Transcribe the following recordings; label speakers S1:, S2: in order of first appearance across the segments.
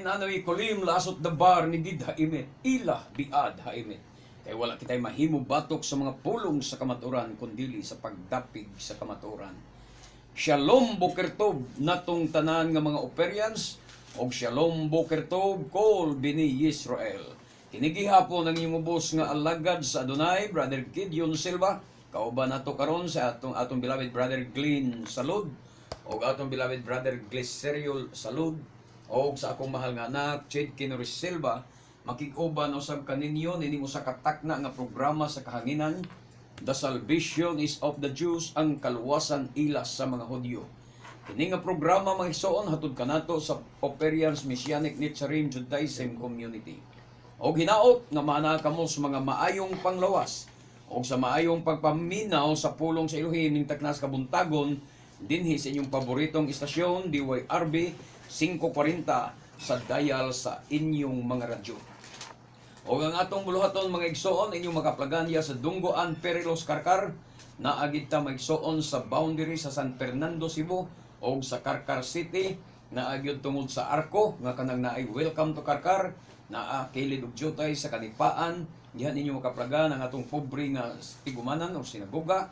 S1: inanoy kulim lasot dabar ni did haimet, ila biad haimet. Kay wala kitay mahimo batok sa mga pulong sa kamaturan, kundili sa pagdapig sa kamaturan. Shalom Bokertov natong tanan nga mga Operians, og Shalom Bokertov kol bini Israel. Kinigihapon ang inyong ubos nga alagad sa Adonai, Brother Gideon Silva, kauban nato karon sa atong beloved Brother Glenn Salud, og atong beloved Brother Glycerio Salud, og sa akong mahal nga anak, Chid Kinoris Silva, makikuban usab kaninyo nining usa ka takna nga programa sa kahanginan, The Salvation is of the Jews, ang kaluwasan ila sa mga Hudyo. Kini nga programa mahigsoon hatod kanato sa Operians Messianic Netzarim Judaism Community. Og hinaot nga mana kamo sa mga maayong panglawas og sa maayong pagpaminaw sa pulong sa Elohim ning taknas kabuntagon dinhi sa inyong paboritong istasyon DYRB 540 sa dial sa inyong mga radyo. O ang atong buluhaton mga igsoon inyong makaplaganya sa Dunggoan Perilos Karkar, naagid ta maigsoon sa boundary sa San Fernando, Cebu o sa Karkar City, naagid tungod sa Arco nga kanang naay welcome to Karkar, naa kilid og jutay sa Kanipaan, dihan ninyo makaplagan ang atong pobre nga tigumanan o sinagoga,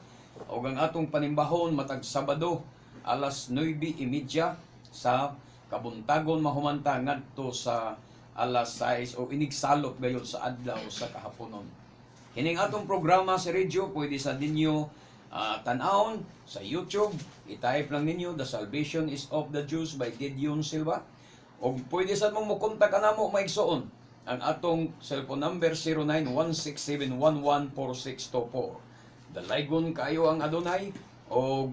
S1: o ang atong panimbahon matag Sabado alas 9:30 sa Kabuntagon mahumanta ngadto sa alas 6 o inigsalot gayon sa adlaw sa kahaponon. Kining atong programa sa radio pwede sa ninyo tan-awon sa YouTube. I-type lang ninyo The Salvation is of the Jews by Gideon Silva. O pwede sa mong mukontak kanamo maigsoon ang atong cellphone number 0916-711-4624. Dalaygon kayo ang Adonai o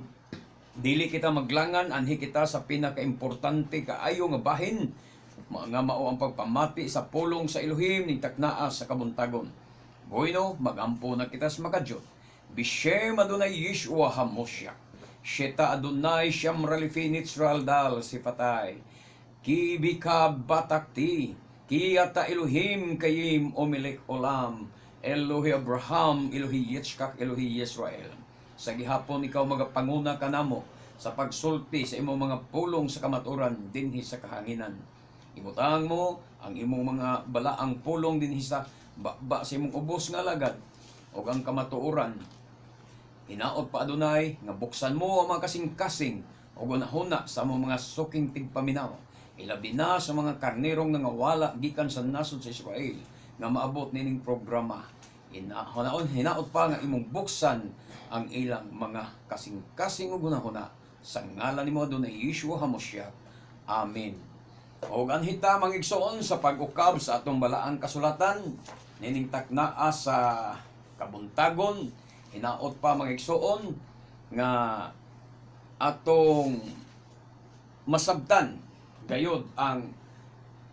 S1: dili kita maglangan, anhi kita sa pinaka-importante kaayo nga bahin mga mao ang pagpamati sa pulong sa Elohim ning taknaa sa kabuntagon. Bueno, magampo na kita sa makadyo. Bishem Adonai Yeshua HaMoshiach. Sheta Adonai Shamralifi Nitzral Dal Sifatay. Ki bika batakti. Ki ata Elohim kayim omelek olam. Elohi Abraham, Elohi Yitzchak, Elohi Yisrael. Sa gihapon ikaw magapanguna kanamo sa pagsulti sa imong mga pulong sa kamaturan dinhi sa kahanginan. Ibutang mo ang imong mga balaang pulong dinhi sa ba sa imong ubos nga lagad o ang kamatuoran. Hinaot pa Adonai nga buksan mo ang mga kasing-kasing o gunahuna sa mga suking tigpaminaw. Ilabi na sa mga karnerong nga wala gikan sa nasod sa Israel nga maabot nining programa. Hinaot pa nga imong buksan ang ilang mga kasing-kasing o gunahuna sa ngalan nimo Adonai Yeshua HaMoshiach. Amen. O ganhita mangigsoon sa pag-ukab sa atong balaang kasulatan nining taknaa sa kabuntagon, hinaot pa mangigsoon nga atong masabtan gayod ang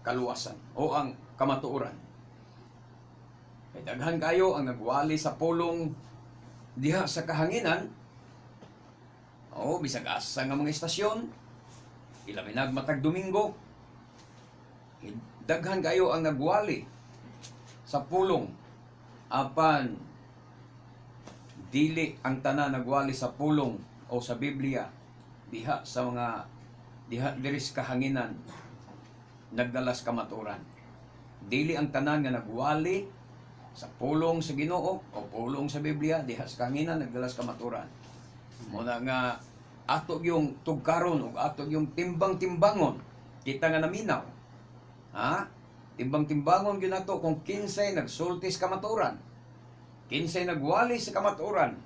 S1: kaluwasan o ang kamatuoran. Kay daghan kayo ang nagwali sa pulong diha sa kahanginan o bisag asa nga mga istasyon, ilaminag matag Domingo. Daghan kayo ang nagwali sa pulong apan dili ang tanan nagwali sa pulong o sa Biblia diha sa mga diris kahanginan nagdalas kamaturan. Dili ang tanan nga nagwali sa pulong sa Ginoo o pulong sa Biblia diha sa kahanginan nagdalas kamaturan. Muna nga ato yung tugkaron o ato yung timbang-timbangon kita nga naminaw. Timbang-timbangon gyud nato kung kinsay nagsultis kamaturan. Kinsay nagwali sa kamaturan.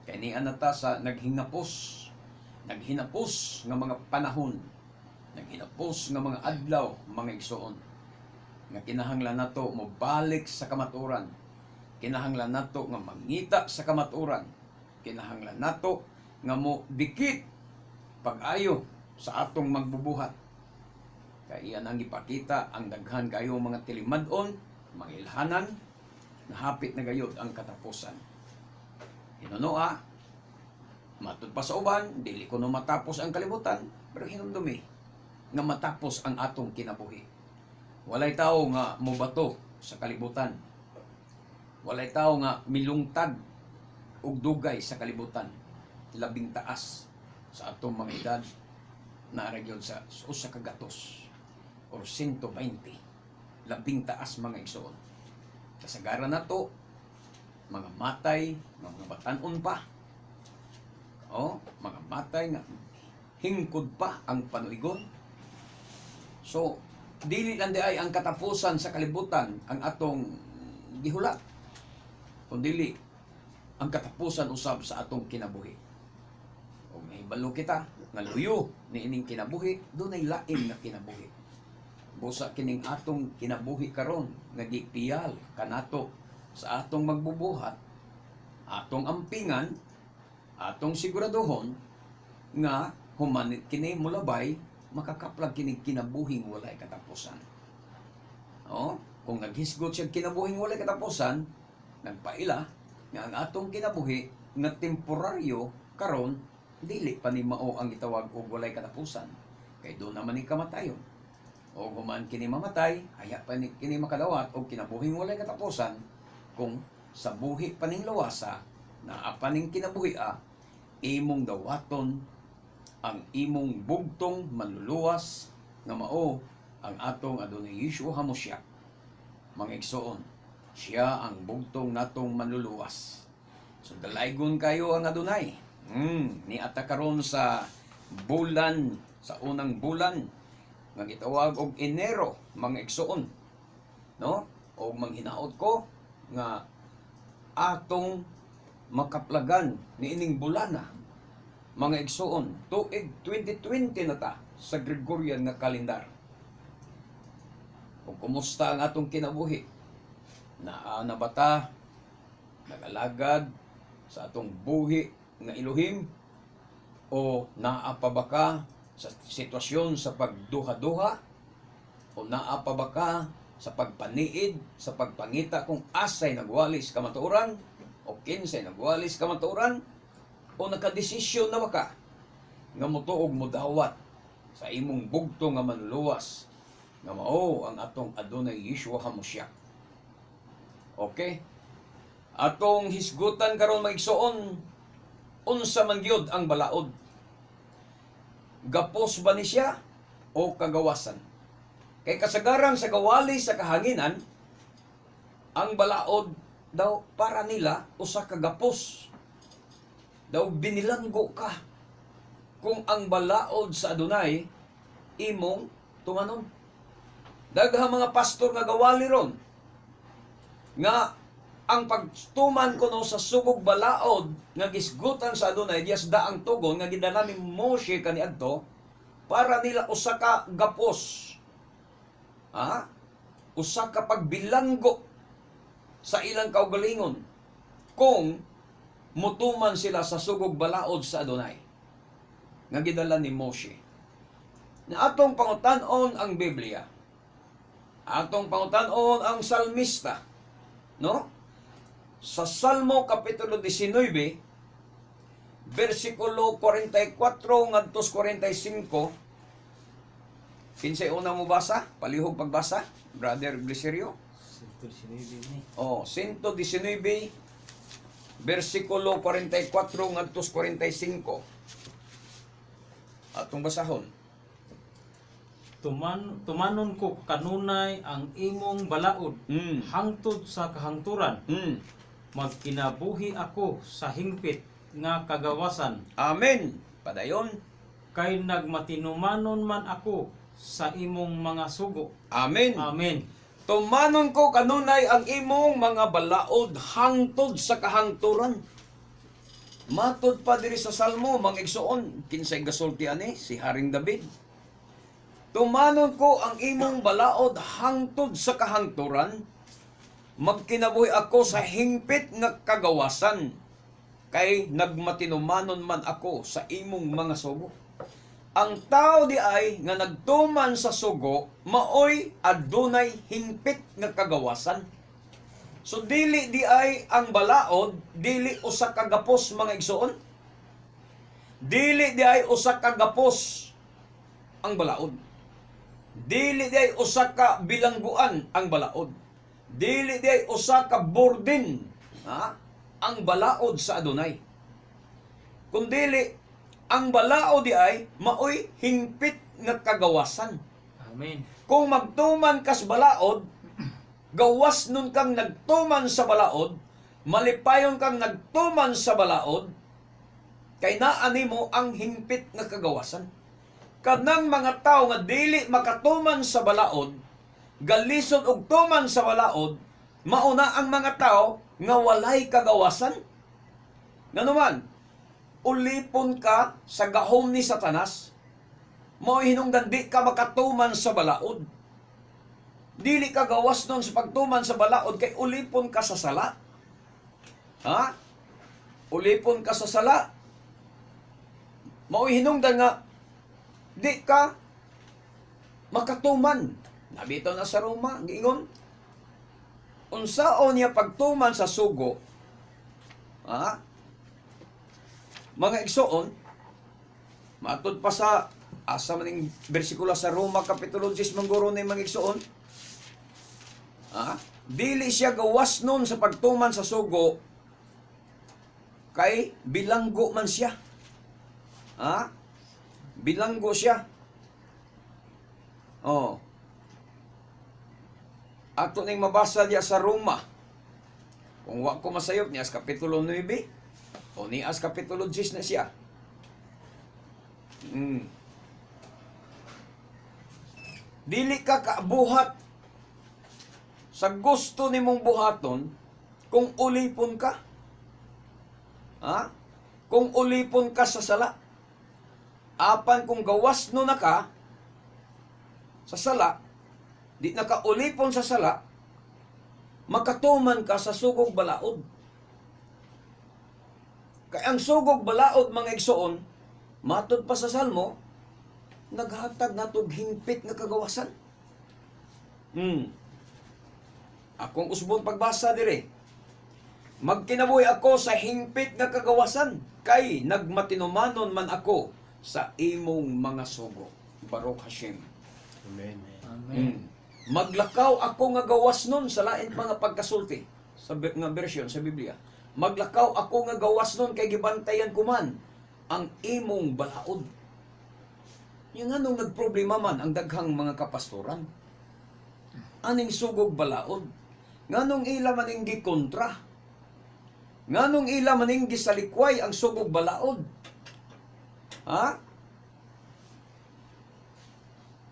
S1: Kay niana ta sa naghinapos nga mga panahon. Naghinapos nga mga adlaw, mga igsoon. Nga kinahanglan nato mobalik sa kamaturan. Kinahanglan nato nga mangita sa kamaturan. Kinahanglan nato nga mo dikit pag-ayo sa atong magbubuhat. Kaya iyan ang ipakita ang daghan kayo mga tilimad-on, mga ilhanan, nahapit na gayod ang katapusan. Hinunoa, matud pa sa uban, dili ko no matapos ang kalibutan, pero hinumdumi nga matapos ang atong kinabuhi. Walay tao nga mobato sa kalibutan. Walay tao nga milungtad og dugay sa kalibutan. Labing taas sa atong mga edad na nagyod sa usa ka gatos. or 120. Labing taas mga igsoon. Kasagaran na to, mga matay, mga batanon pa. Mga matay nga hingkod pa ang panuigon. So, dili lang di ay ang katapusan sa kalibutan ang atong gihulat. Kundi ang katapusan usab sa atong kinabuhi. O may balo kita, nga luyo ni ining kinabuhi, dunay lain na kinabuhi. Busa kining atong kinabuhi karon nga gipiyal kanato sa atong magbubuhat, atong ampingan, atong siguraduhon nga human kini mulabay makakaplag kining kinabuhing walay katapusan. Kung naghisgot siya kinabuhing walay katapusan, nagpaila nga ang atong kinabuhi nga temporaryo karon dili pa ni mao ang gitawag og walay katapusan. Kay do naman ni kamatayon. O human kini mamatay, aya pa ni kini makadawat og kinabuhing walay katapusan kung sa buhi paning lawasa na apaning kinabuhia imong dawaton ang imong bugtong manluluwas nga mao ang atong Adonai Yeshua HaMashiach. Mga igsoon, siya ang bugtong natong manluluwas. So dalaygon kayo ang Adonai. Ni ata karon sa bulan, sa unang bulan nga gitawag og Enero, mga igsoon. O manghinaot ko nga atong makaplagan ni ining bulana, mga igsoon, tuig 2020 na ta sa Gregorian nga kalendar. O kumusta ang atong kinabuhi? Naa na ba ta nagalagad sa atong buhi nga iluhim? O naa pa ba ka sa sitwasyon sa pagduha-duha? O naa pa ba ka sa pagpaniid, sa pagpangita kung asay nagwalis kamatuoran? O kinsay nagwalis kamatuoran? O nakadesisyon na ba ka nga motuog modawat sa imong bugto nga manluwas nga mao ang atong Adonai Yeshua HaMashiach? Okay? Atong hisgutan karon maigsoon, unsa man gyud ang balaod? Gapos ba ni siya o kagawasan? Kay kasagaran sa gawali sa kahanginan, ang balaod daw para nila usa ka gapos. Daw binilanggo ka kung ang balaod sa Adonai imong tumanon. Daghang mga pastor nga gawali ron nga ang pagtuman kuno sa sugog balaod nga gisgutan sa Adonai dias daang tugon nga gidala ni Moshe kaniadto para nila usa ka gapos. Usa ka pagbilanggo sa ilang kaugalingon kung mutuman sila sa sugog balaod sa Adonai nga gidala ni Moshe. Na atong pangutan-on ang Biblia. Atong pangutan-on ang salmista. Sa Salmo Kapitulo 19, versikulo 44 ngadtos 45, kinsay una mo basa? Palihog pagbasa, Brother Bliserio. 119, versikulo 44 ngadtos 45. Atong basahon.
S2: Tumanon ko kanunay ang imong balaod hangtod sa kahangturan. Magkinabuhi ako sa hingpit nga kagawasan.
S1: Amen. Padayon.
S2: Kay nagmatinumanon man ako sa imong mga sugo.
S1: Amen.
S2: Amen.
S1: Tumanon ko kanunay ang imong mga balaod hangtod sa kahangturan. Matod pa diri sa Salmo, mga igsoon, kinsay gasulti ani si Haring David. Tumanon ko ang imong balaod hangtod sa kahangturan. Magkinabuhi ako sa hingpit nga kagawasan. Kay nagmatinumanon man ako sa imong mga sugo. Ang tao di ay nga nagtuman sa sugo, maoy adunay hingpit nga kagawasan. So dili di ay ang balaod, dili usa ka gapos, mga igsoon. Dili di ay usa ka gapos ang balaod. Dili di ay usa ka bilangguan ang balaod. Dili di ay usa ka burden ang balaod sa Adonai. Kundili ang balaod di ay maoy hingpit nga kagawasan.
S2: Amen.
S1: Kung magtuman kas balaod, gawas nun kang nagtuman sa balaod, malipayon kang nagtuman sa balaod, kay naani mo ang hingpit nga kagawasan. Kanang mga tao nga dili makatuman sa balaod, galisod og tuman sa balaod, mauna ang mga tao nga walay kagawasan. Nganuman, ulipon ka sa gahom ni Satanas, mao hinungdan di ka makatuman sa balaod. Dili ka gawas nun sa pagtuman sa balaod kay ulipon ka sa sala. Ha? Ulipon ka sa sala. Mao hinungdan nga di ka makatuman. Nabitaw na sa Roma, giingon, unsaon niya pagtuman sa sugo, ha? Mga igsoon, matod pa sa asa maning bersikulo sa Roma Kapitulo 10 mangguro na mga igsoon, ha? Dili siya gawas nun sa pagtuman sa sugo kay bilanggo man siya. Ha? Bilanggo siya. Oh. Ato ning mabasa diya sa Roma. Kung wa ko masayop niya sa Kapitulo 9 o ni as Kapitulo 10 na siya. Dili ka kaabuhat sa gusto nimong buhaton kung ulipon ka. Ha? Kung ulipon ka sa sala. Apan kung gawas no na ka sa sala, di nakaulipon sa sala, makatuman ka sa sugog balaod. Kaya ang sugog balaod, mga igsoon, matod pa sa Salmo, naghatag natog hingpit nga kagawasan. Akong usbon pagbasa dire. Magkinabuhi ako sa hingpit nga kagawasan, kay nagmatinumanon man ako sa imong mga sugo. Baruch Hashem.
S3: Amen.
S2: Amen.
S1: Maglakaw ako nga gawas nun sa lain mga pagkasulti sa nga version sa Biblia. Maglakaw ako nga gawas nun kay gibantayan ko man ang imong balaod. Yung anong nagproblema man ang daghang mga kapastoran. Aning sugog balaod. Nganong ila maning gikontra. Nganong ila maning gisalikway ang sugog balaod. Ha?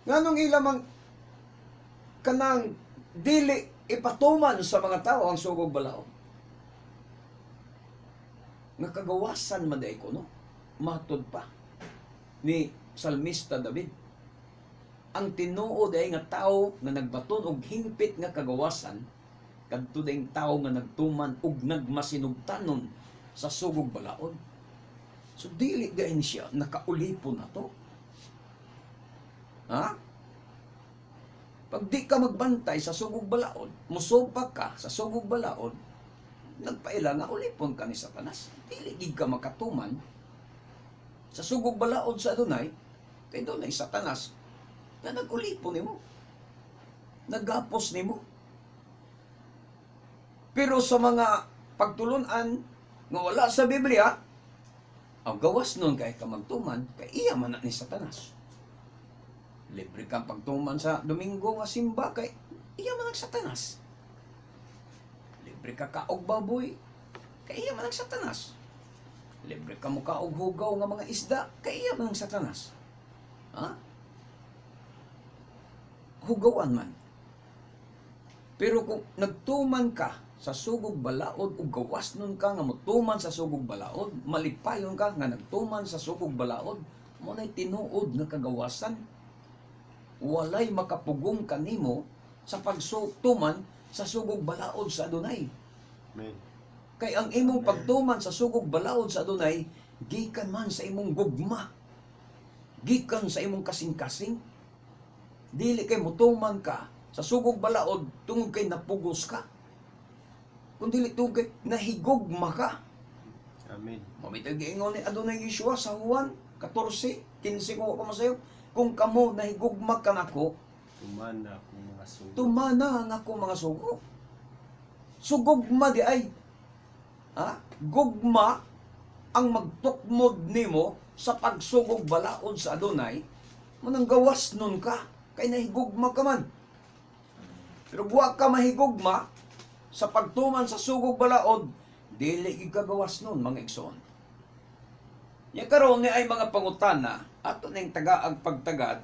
S1: Nganong ila mang kanang dili ipatuman sa mga tao ang sugog balaod. Nga kagawasan man day ko, no? Matod pa ni Salmista David. Ang tinuod ay nga tao nga nagbaton og hingpit nga kagawasan, kadto dayng tao nga nagtuman og nagmasinugtanon sa sugog balaod. So dili gayon siya nakaulipon na to. Ha? Pag di ka magbantay sa sugog balaod, musupak ka sa sugog balaod, nagpaila nga ulipon ka ni Satanas. Dili gid ka makatuman sa sugog balaod sa Adonai, kay Adonai Satanas na nagulipon nimo. Nagapos nimo. Pero sa mga pagtulunan nga wala sa Biblia, ang gawas nun kay ka magtuman, kay iya man na ni Satanas. Libre kang pagtuman sa Domingo nga simba, kay iya man ang Satanas. Libre ka kaog baboy, kay iya man ang Satanas. Libre ka mo kaog hugaw nga mga isda, kay iya man ang Satanas. Ha? Hugawan man. Pero kung nagtuman ka sa sugog balaod o gawas nun ka nga mutuman sa sugog balaod, malipayon ka nga nagtuman sa sugog balaod, mo na'y tinuod nga kagawasan. Walay makapugong kanimo sa pagtuman sa sugog balaod sa Adonai.
S3: Amen.
S1: Kay ang imong pagtuman sa sugog balaod sa Adonai, gikan man sa imong gugma. Gikan sa imong kasing-kasing. Dili kay mutuman ka sa sugog balaod tungod kay napugos ka. Kung dili tungod kay nahigugma ka.
S3: Amen.
S1: Mamitag giingon ni Adonai Yeshua sa Juan 14:15 ko masayo, kung kamo nahigugma ka nako,
S3: Tumana akong mga sugo.
S1: tumana ang ako mga sugo. Sugugma di ay. Ha? Gugma ang magtukmod nimo sa pagsugog balaod sa Adonai, manang gawas nun ka. kay nahigugma ka man. Pero wa ka mahigugma sa pagtuman sa sugog balaod, dili igagawas nun, mga igsoon. Nya karon ni ay mga pangutana ato ning tagaag pagtagad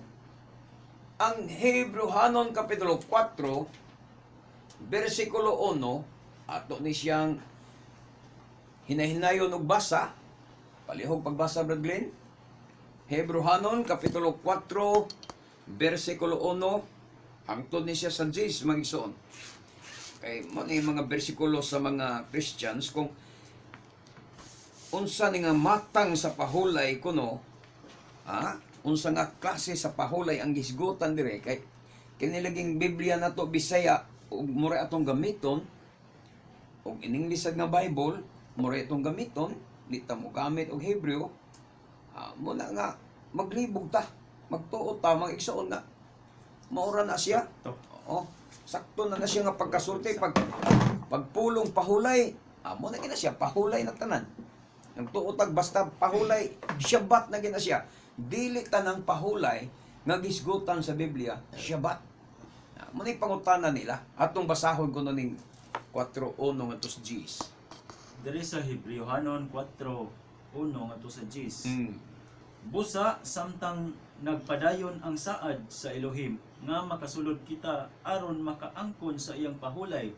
S1: ang Hebrehanon kapitulo 4 bersikulo 1 ato ni siyang hinahinayon og basa. Palihog pagbasa, Brad Glenn. Hebrehanon kapitulo 4 bersikulo 1 hangtod ni siya sa 10, mga igsoon. Kay mo ni mga bersikulo sa mga Christians kung unsa ni nga matang sa pahulay kuno, unsa nga klase sa pahulay ang gisgutan dire kay kinilaging Biblia nato Bisaya ug mura atong gamiton ug in English nga Bible mura atong gamiton, di ta mo gamit og Hebreo. Muna nga maglibog ta, magtuo ta, mga igsoon nga maura na siya. Oo, sakto na siya nga pagkasulti pagpulong pahulay. Mo na gina siya pahulay na tanan. Nagtuotag basta pahulay, Shabbat na gina siya. Dili tanang pahulay nga gisgutan sa Biblia, Shabbat. Muna yung pangutana nila. Atong basahon ko ning 4:1 nga tos Gs.
S4: Diri sa Hebrehanon 4:1 ngadto sa 10.
S1: Mm.
S4: Busa samtang nagpadayon ang saad sa Elohim nga makasulod kita aron makaangkon sa iyang pahulay.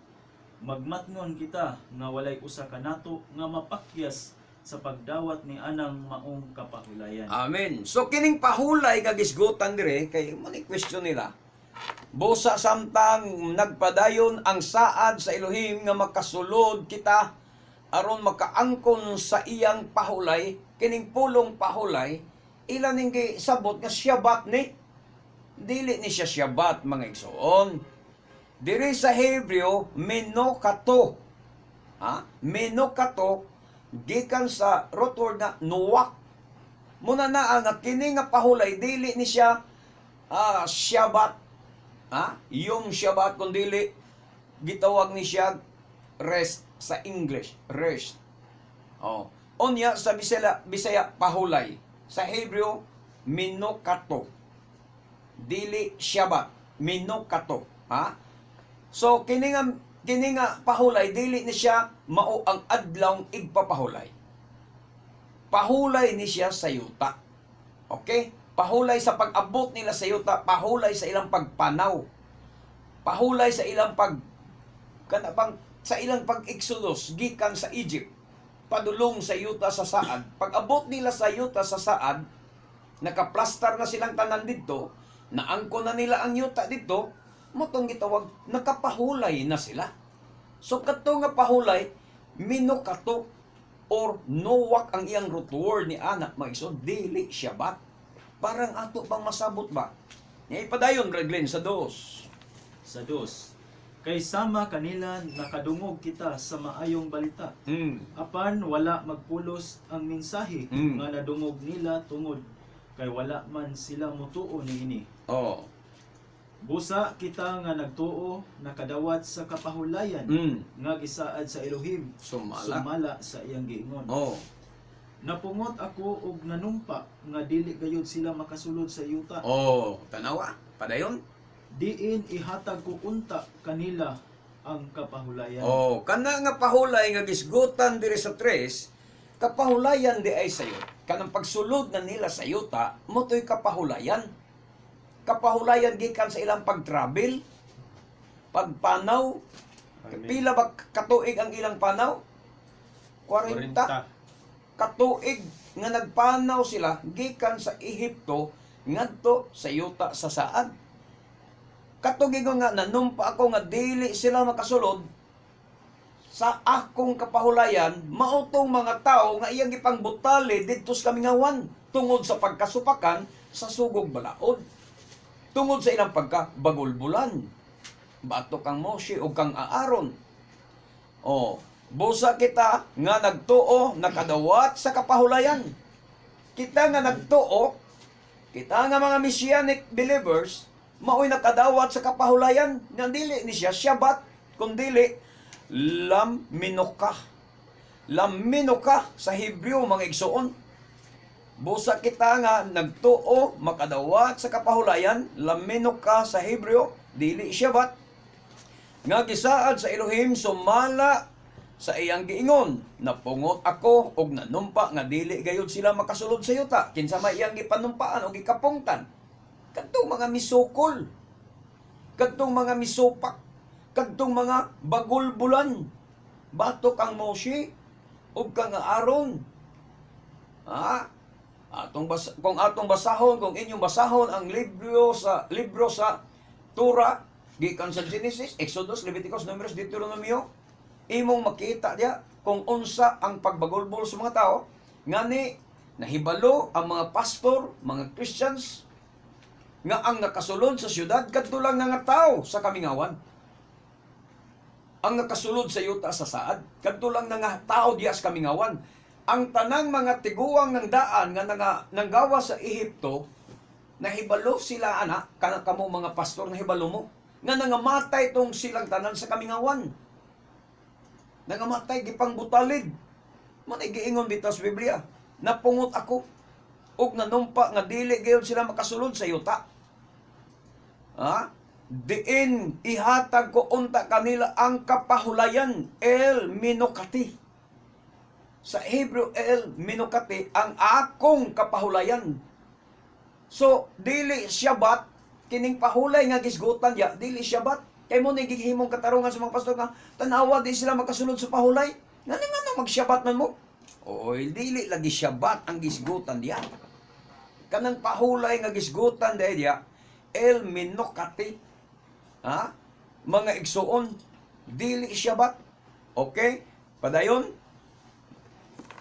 S4: Magmatngon kita nga walay usa ka nato nga mapakyas sa pagdawat ni anang maong kapahulayan.
S1: Amen. So kining pahulay nga gisgutan dire kay mo ni question nila. Busa samtang nagpadayon ang saad sa Elohim nga makasulod kita aron makaangkon sa iyang pahulay, kining pulong pahulay, ilan ning sabot nga Shabbat ni. Dili ni siya Shabbat, mga igsoon. Diri sa Hebreo, menokato. Menokato gikan sa root word na nuwak. Muna na nga kini nga pahulay dili ni siya Shabbat. Yung Shabbat kundili gitawag ni siya rest sa English, rest. Onya sa Bisaya pahulay. Sa Hebreo menokato. Dili Shabbat, menokato. So kini nga pahulay dili ni siya mao ang adlawng igpapahulay. Pahulay ni siya sa yuta. Okay? Pahulay sa pag-abot nila sa yuta, pahulay sa ilang pagpanaw. Pahulay sa ilang sa ilang pag-exodus gikan sa Egypt padulong sa yuta sa saad. Pag-abot nila sa yuta sa saad, nakaplastar na silang tanan dito, naangko na nila ang yuta dito, motong gitawag nakapahulay na sila. So kato nga pahulay menokato or nuwak ang iyang root word ni anak maigsoon, dili Shabbat. Parang ato bang masabot ba? Nga ipadayon Glenn sa 2.
S4: Sa 2. Kay sama kanila nakadungog kita sa maayong balita. Apan wala magpulos ang mensahe nga nadungog nila tungod kay wala man sila motuo niini. Busa kita nga nagtuo nakadawat sa kapahulayan nga gisaad sa Elohim sumala sa iyang giingon. Napungot ako og nanumpa nga dili gayud sila makasulod sa yuta.
S1: Tanawa, padayon.
S4: Diin ihatag ko unta kanila ang kapahulayan.
S1: Kana nga pahulay nga gisgutan diri sa 3, kapahulayan di ay sayo. Kanang pagsulod na nila sa yuta, motoy kapahulayan. Kapahulayan gikan sa ilang pag-travel, pagpanaw. Pila ba katuig ang ilang panaw? 40 katuig nga nagpanaw sila gikan sa Ehipto ngadto sa yuta sa saad. Katugig nga nanumpa ako nga dili sila makasulod sa akong kapahulayan, mautong mga tao nga iyang gipangbutali didto sa kamingawan tungod sa pagkasupakan sa sugog balaod. Tungod sa ilang pagkabagulbulan. Bato kang Moshe o kang Aaron. Busa kita nga nagtuo, nakadawat sa kapahulayan. Kita nga nagtuo, kita nga mga Messianic believers, mao'y nakadawat sa kapahulayan. Nga dili ni siya Shabbat, kundili lam minokah. Lam minokah sa Hebreo, mga igsoon. Busa kita nga nagtuo makadawat sa kapahulayan, lamino ka sa Hebreo, dili Shabbat. Nga gisaad sa Elohim sumala sa iyang giingon, napungot ako og nanumpa nga dili gayud sila makasulod sa yuta. Kinsa may iyang gipanumpaan o gikapungtan. Kadtong mga misukol, kadtong mga misupak, kadtong mga bagulbulan, batok ang Moshe ug kang Aaron. Kung atong basahon, kung inyong basahon ang libro sa Torah, gikan sa Genesis, Exodus, Leviticus, Numbers, Deuteronomio, imong makita diya kung unsa ang pagbagulbol sa mga tao. Ngani nahibalo ang mga pastor, mga Christians nga ang nakasulod sa syudad kadto lang nga tao sa kamingawan. Ang nakasulod sa yuta sa saad kadto lang nga tao diya sa kamingawan. Ang tanang mga tiguang ng daan nga nanggawa sa Ehipto, nahibalo sila ana, kana kamo mga pastor nahibalo mo nga nangamatay tong silang tanan sa kamingawan. Nangamatay gipangbutalid. Man giingon bitaw sa Biblia, napungot ako ug nanumpa nga dili gayud sila makasulod sa yuta. Diin ihatag ko unta kanila ang kapahulayan, el minokati. Sa Hebrew, el minokati, ang akong kapahulayan. So, dili Shabbat, kining pahulay nga gisgutan ya, dili Shabbat. Kay mo nagihimong katarungan sa mga pastor nga, tanawa di sila makasulod sa pahulay. Nga mag-Shabbat man mo. Oy, dili lagi Shabbat ang gisgutan diya. Kanang pahulay nga gisgutan diya, el minokati. Mga igsuon, dili Shabbat. Okay? Padayon,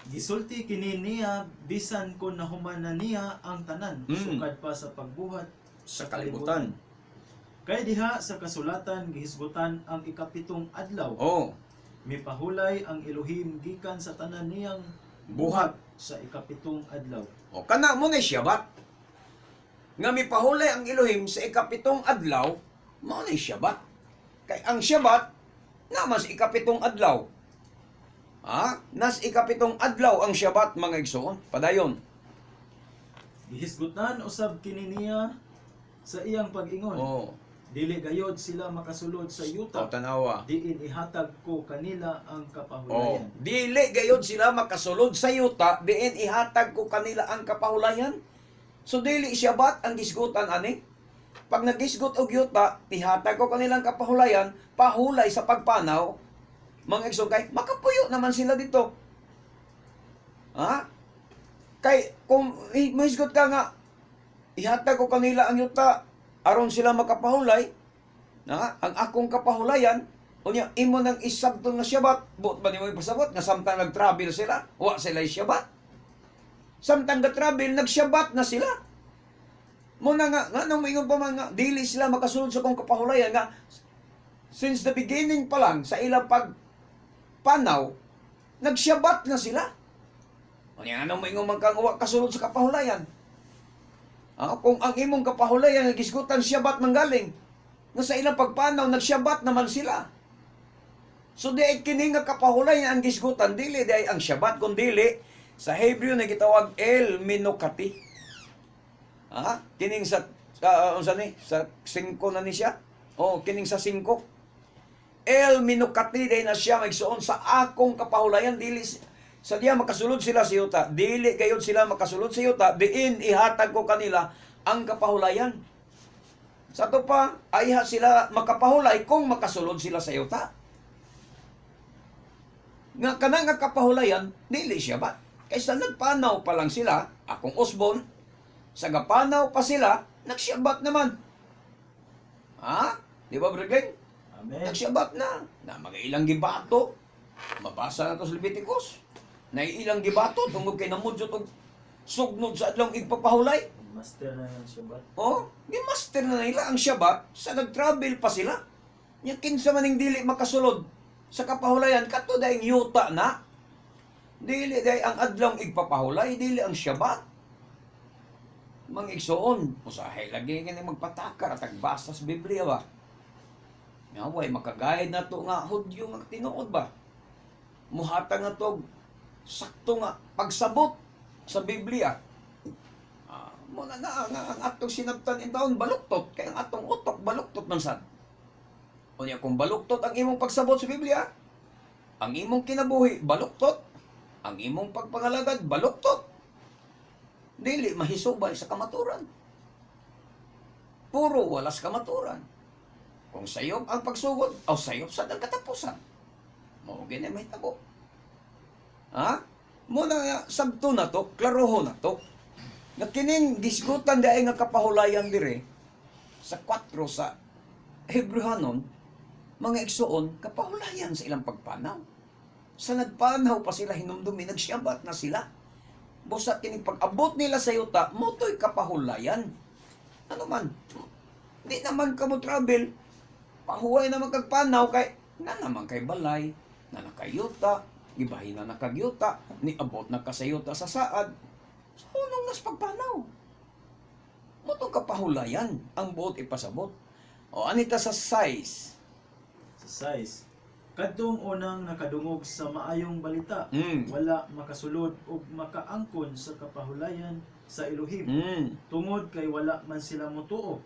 S4: Gisulti kini niya bisan kon nahuman na niya ang tanan sukad pa sa pagbuhat
S1: sa kalibutan.
S4: Kay diha sa kasulatan gihisgutan ang ikapitong adlaw.
S1: Oh,
S4: Mipahulay ang Elohim gikan sa tanan niyang
S1: buhat.
S4: sa ikapitong adlaw.
S1: O kana mo na Shabbat. Nga mipahulay ang Elohim sa ikapitong adlaw, mo na Shabbat. Kay ang Shabbat naman sa ikapitong adlaw. Nas ikapitong adlaw ang Shabbat mga igsoon. Padayon.
S4: Gihisgutan usab kini niya sa iyang pag-ingon.
S1: Oh,
S4: Dili gayod sila makasulod sa yuta.
S1: tanawa.
S4: Diin ihatag ko kanila ang
S1: Oh,
S4: kapahulayan.
S1: dili gayod sila makasulod sa yuta, diin ihatag ko kanila ang kapahulayan. So dili Shabbat ang gisgutan ani. Pag nagisgot og yuta, ihatag ko kanilang kapahulayan, pahulay sa pagpanaw. Mga igsoon kay makapuyo naman sila dito. Kay kung mahisgot ka nga, ihatag ko kanila ang yuta aron sila makapahulay, ang akong kapahulayan, unya imo nang isabton nga Shabbat, buot ba nimo ipasabot nga samtang nag-travel sila, wa sila Shabbat. Samtang nag-travel, nag-Shabbat na sila. Muna nga nang moingon pa man nga dili sila makasulod sa kong kapahulayan nga since the beginning pa lang sa ilang pagpanaw, nag-Shabbat na sila. Unya ano moingon man kang wa kasulod sa kapahulayan. Kung ang imong kapahulayan nga gisgutan Shabbat manggaling, nga sa ilang pagpanaw nag-Shabbat naman sila. So di ay kini nga kapahulayan ang gisgutan, dili di ay ang Shabbat kundi sa Hebreo na gitawag el minokati. Kining sa sa 5 na ni siya. Kining sa 5. El minokati day na siya magsuon sa akong kapahulayan, dili sa diya makasulod sila sa yuta, dili gayud sila makasulod sa yuta, diin ihatag ko kanila ang kapahulayan. Sa to pa, ayha sila makapahulay kung makasulod sila sa yuta. Nga kanang nga kapahulayan, dili Shabbat. Kaysa nagpanaw pa lang sila, akong usbon, sa gapanaw pa sila, nag-Shabbat naman. Di ba, Brigay?
S4: Amen.
S1: Nag-Shabbat na mga ilang gibato. Mabasa na to sa Leviticus. Na ilang gibato, tungkol kay namudyot og sugnod sa adlong igpapahulay.
S4: Master na ng Shabbat.
S1: Gimaster na nila ang Shabbat sa nag-travel pa sila. Nya kinsa maning dili makasulod sa kapahulayan, kato daing yuta na. Dili day ang adlong igpapahulay, dili ang Shabbat. Mga igsoon, usahay lagi nga magpatakar at agbasa sa Biblia ba? Nga way, makagayad na to nga Hudyo nga tinuod ba? Muhatag na to sakto nga pagsabot sa Biblia. Muna na ang atong sinabtan in taon baluktot kay ang atong utok baluktot man sad. Unya kung baluktot ang imong pagsabot sa Biblia, ang imong kinabuhi baluktot, ang imong pagpangalagad baluktot. Dili mahisubay sa kamaturan. Puro walas kamaturan. Kung sayop ang pagsugod, o sayop sa ang katapusan. Mao gini mahitabo. Ha? Muna nga sabto na to, klaroho na to. Nga kining gisgutan daay nga kapahulayan dire sa 4 sa Hebrehanon, mga igsoon kapahulayan sa ilang pagpanaw. Sa nagpanaw pa sila hinumdumi, nagsyabat na sila. Busa kining pag-abot nila sa yuta, motoy kapahulayan. Ano man? Di naman ka mo travel, pahuway naman kagpanaw kay na naman kay balay, na nakayuta, gibahin na nakagyuta, niabot na kasayuta sa saad. So, unong nas pagpanaw. Moto kapahulayan, ang buot ipasabot. O anita sa size.
S4: Sa size, kadtong unang nakadungog sa maayong balita,
S1: Mm.
S4: wala makasulod ug makaangkon sa kapahulayan sa Elohim. Tungod kay wala man sila motuo.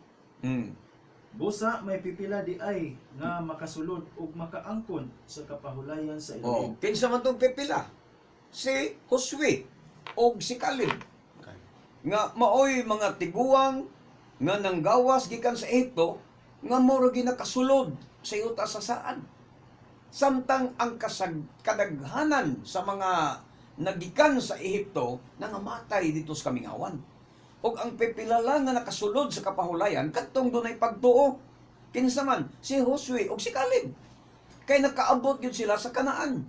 S4: Busa may pipila di ay nga makasulod ug makaangkon sa kapahulayan sa
S1: O,
S4: Elohim.
S1: kinsa man tong pipila? Si Josue o si Caleb.
S3: Okay.
S1: Nga maoy mga tiguang nga nanggawas gikan sa Ehipto nga moro ginakasulod sa yuta sa saan. Samtang ang kadaghanan sa mga nagikan sa Ehipto nangamatay dito sa kamingawan. Og ang pipilala nga nakasulod sa kapahulayan kadtong dunay pagtuo. Kinsa man si Josue o si Caleb. Kay nakaabot gyud sila sa Kanaan.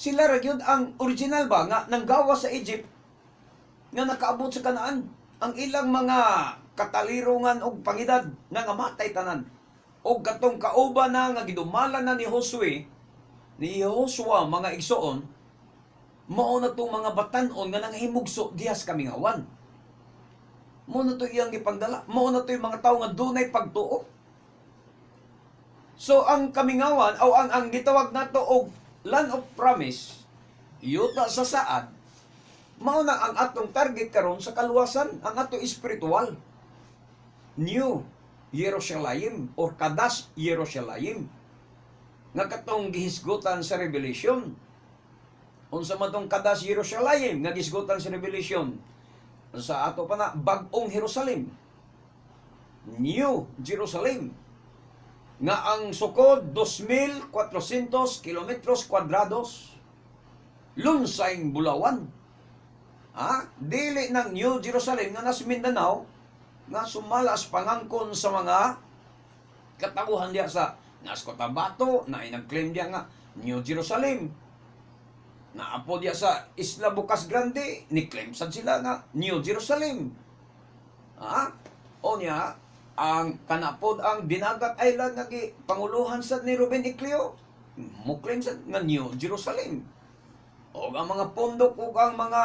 S1: Sila ra gyud ang original ba nga nanggawas sa Egypt nga nakaabot sa Kanaan. Ang ilang mga katalirungan og pangidad nga namatay tanan. Og katong kauban na nga gidumalan na ni Josue, ni Joshua mga igsoon, mao na tong mga batan-on nga nangahimugso dihas kamingawan. Mao na to iyang gipangdala. Mao na to yung mga tawo nga dunay pagtuo. So ang kamingawan o ang gitawag nato og land of promise, yuta sa saad, mao na ang atong target karon sa kaluwasan, ang ato espiritual. New Jerusalem or Kadas Jerusalem. Nga katong gihisgutan sa Revelation. Unsa man tong Kadas Jerusalem nga gisgutan sa Revelation. Sa ato pa na bag-ong Jerusalem. New Jerusalem. Nga ang sukod 2,400 kilometros kwadrados. Lunsayng bulawan. Dili ng New Jerusalem nga nas Mindanao nga sumalas pangangkon sa mga katawhan diya sa Nas Cotabato na nag-claim diya nga New Jerusalem. Naapo diya sa Isla Bukas Grande, ni-claim sad sila nga New Jerusalem. O niya, ang kanapod ang Dinagat Island nga panguluhan sad ni Ruben Icleo, mo-claim sad nga New Jerusalem. O ang mga pundok o ang mga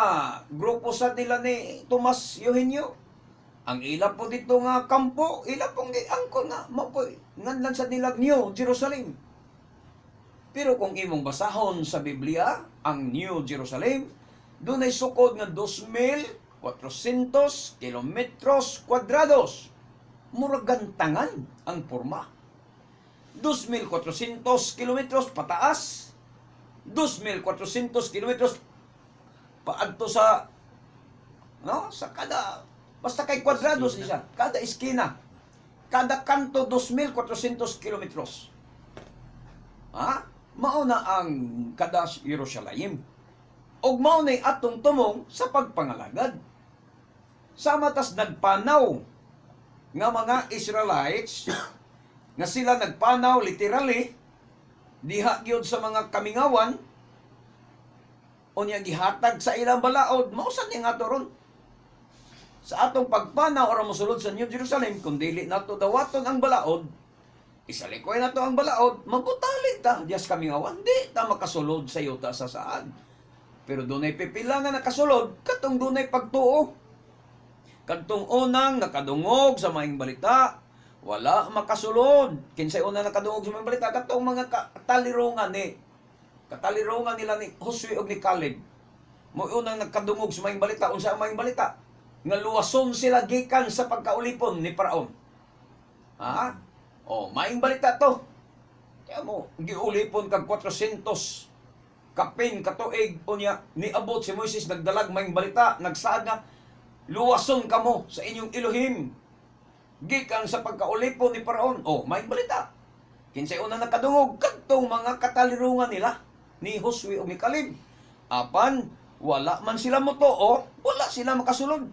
S1: grupo sad nila ni Tomas Eugenio, ang ila po dito nga kampo, ila pong giangkon nga, mapoy, nganlan sad nila New Jerusalem. Pero kung imong basahon sa Biblia, ang New Jerusalem, doon ay sukod nga 2,400 kilometros kwadrados. Muragantangan ang porma. 2,400 kilometros pataas, 2,400 kilometros paadto sa sa kada basta kay kwadrados siya, kada iskina, kada kanto 2,400 kilometros. Mao na ang Kadas Jerusalem. Og mao na atong tumong sa pagpangalagad. Sama tas nagpanaw nga mga Israelites nga sila nagpanaw literally diha gyud sa mga kamingawan unya gihatag sa ilang balaod. Mao sad ning ato ron. Sa atong pagpanaw ora mosulod sa New Jerusalem kun dili nato dawaton ang balaod, isalikoy na to ang balaod, mabutalig ta, diyas kami ngawan, di ta makasulod sa yuta sa saad. Pero dunay pipila nga nakasulod, katong dunay pagtuo. Katong unang nakadungog sa maing balita, wala makasulod. Kinsay unang nakadungog sa maing balita, katong mga katalirungan nila ni Josue ug ni Caleb. mo unang nagkadungog sa maing balita. Unsa ang maing balita? Nga luwason sila gikan sa pagkaulipon ni Paraon. Ha? Maing balita to. Kaya mo, giulipon kag 400 kapin katuig unya niabot si Moises nagdalag maing balita, nagsaad nga luwason kamo sa inyong Elohim gikan sa pagkaulipon ni Paraon. Maing balita. Kinsay una nakadungog kadtong mga katalirungan nila ni Josue ug ni Caleb. Apan wala man sila motuo, wala sila makasulod.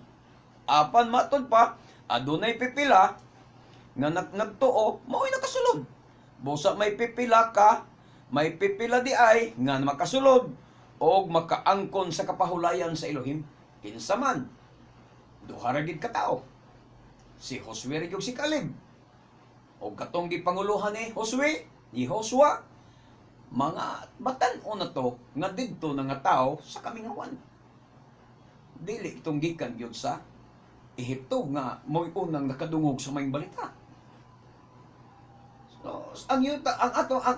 S1: Apan matod pa adunay pipila nga nagtuo, mao'y nakasulod. Busa may pipila ka, may pipila di ay nga makasulod o makaangkon sa kapahulayan sa Elohim. Kinsa man, duha ra gid ka tao. Si Josue ug si Caleb. O katong gipanguluhan ni Josue, ni Joshua, mga batan-o na to nga didto na nga tao sa kamingawan. Dili itong gikan gyud sa Ehipto nga mo'y unang nakadungog sa maing balita. So, ang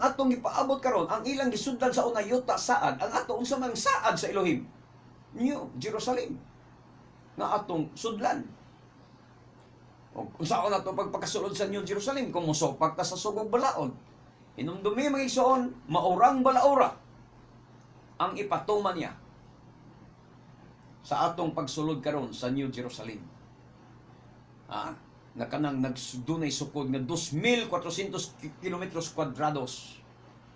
S1: atong ipaabot karon, ang ilang gisudlan sa una yuta saad, ang ato unsa man saad sa Elohim, New Jerusalem nga atong sudlan. O unsaon nato pagpakasulod sa New Jerusalem kung mosopak ta sa sugog balaod. Hinumdumi mga igsoon, maurang balaura ang ipatuman niya sa atong pagsulod karon sa New Jerusalem. Na kanang nagdunay sukod nga 2,400 kilometros kwadrados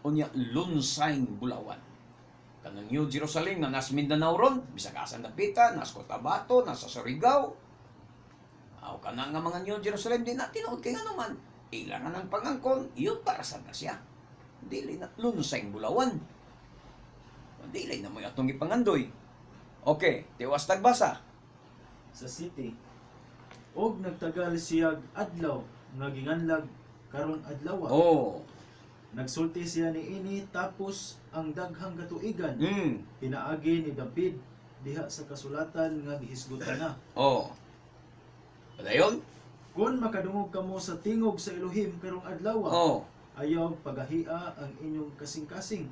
S1: unya lunsayng bulawan. Kanang New Jerusalem na nas Mindanao ron, bisag asan dapitan, nas Cotabato, nasa Surigao. Kanang nga mga New Jerusalem din na tinuod kay nga naman. Ilan ang pangangkon, iyo para sa siya. Dili na lunsayng bulawan. Dili na mo atong ipangandoy. Okay, tiwas tagbasa.
S4: Sa city, og nagtagal siyag adlaw nga ginganlag karong adlaw. Nagsulti siya ni ini tapos ang daghang katuigan pinaagi ni David diha sa kasulatan nga gihisgutan na.
S1: Padayon?
S4: Kung makadungog kamo sa tingog sa Elohim karong adlaw, ayaw pagahia ang inyong kasing-kasing.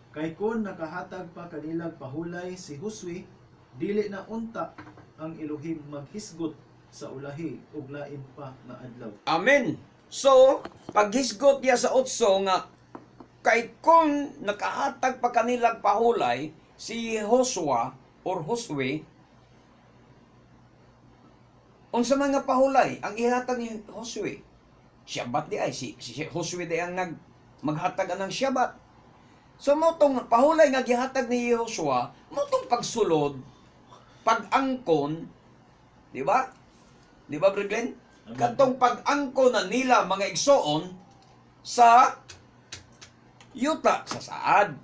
S4: Kay kung nakahatag pa kanilang pahulay si Josue, dili na unta ang Elohim maghisgot sa ulahi ug lain pa nga adlaw.
S1: Amen. So, paghisgot niya sa utso nga kay kung nakahatag pa kanilang pahulay si Joshua or Josue, unsa mga pahulay ang ihatag ni Josue? Syabat di ay si Josue di ang maghatag ng syabat. So mo tong pahulay nga gihatag ni Joshua, mo tong pagsulod, pag-angkon, di ba? Di ba, Brother Glenn? Katong pag-angkon na nila mga igsoon sa yuta sa saad.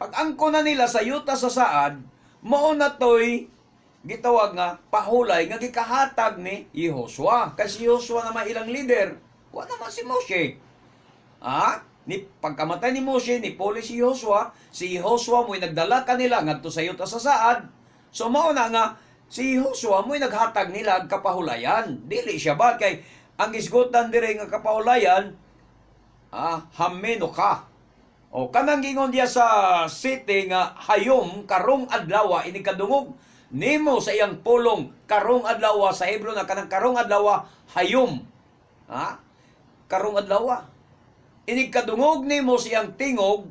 S1: Pag-angkon na nila sa yuta sa saad, mao na toy gitawag nga pahulay nga gikahatag ni Joshua. Kasi Joshua naman ilang leader, wa naman si Moshe. Ni pagkamatay ni Moshe, ni puli si Joshua mo'y nagdala kanila ngadto sa yuta sa saad. So mao na nga si Joshua mo'y naghatag nila ang kapahulayan. Dili siya ba kay ang isgutan dire nga kapahulayan hameno ka. O kanang gingon diya sa city nga hayom karong adlaw ini kadungog nimo sa iyang pulong karong adlaw sa Hebrew na kanang karong adlaw hayom. Karong adlaw. Ini kadungog nimo sa iyang tingog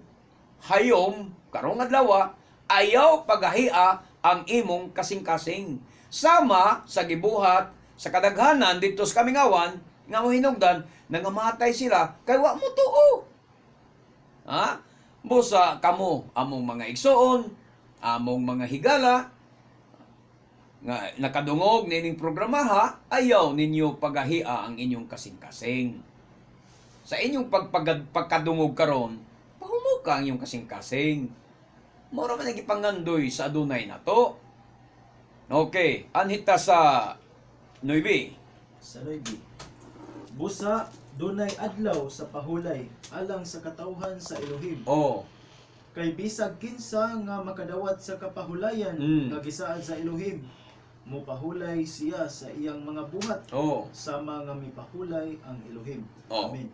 S1: hayom karong adlaw ayaw pagahia ang imong kasing-kasing. Sama sa gibuhat sa kadaghanan dito sa kamingawan nga mohinungdan nangamatay sila kay wa mo tuo. Busa kamo among mga igsoon, among mga higala nga nakadungog nining programaha, ayaw ninyo pagahia ang inyong kasing-kasing. Sa inyong pagkadungog karon, pahumuka ang inyong kasing-kasing. Mura man nagipangandoy sa adunay na to. Okay, anhita sa 9.
S4: Sa 9. Busa dunay adlaw sa pahulay alang sa katawhan sa Elohim. Kay bisag kinsa nga makadawat sa kapahulayan nga gisaad sa Elohim, mopahulay siya sa iyang mga buhat sama nga mipahulay ang Elohim. Amen.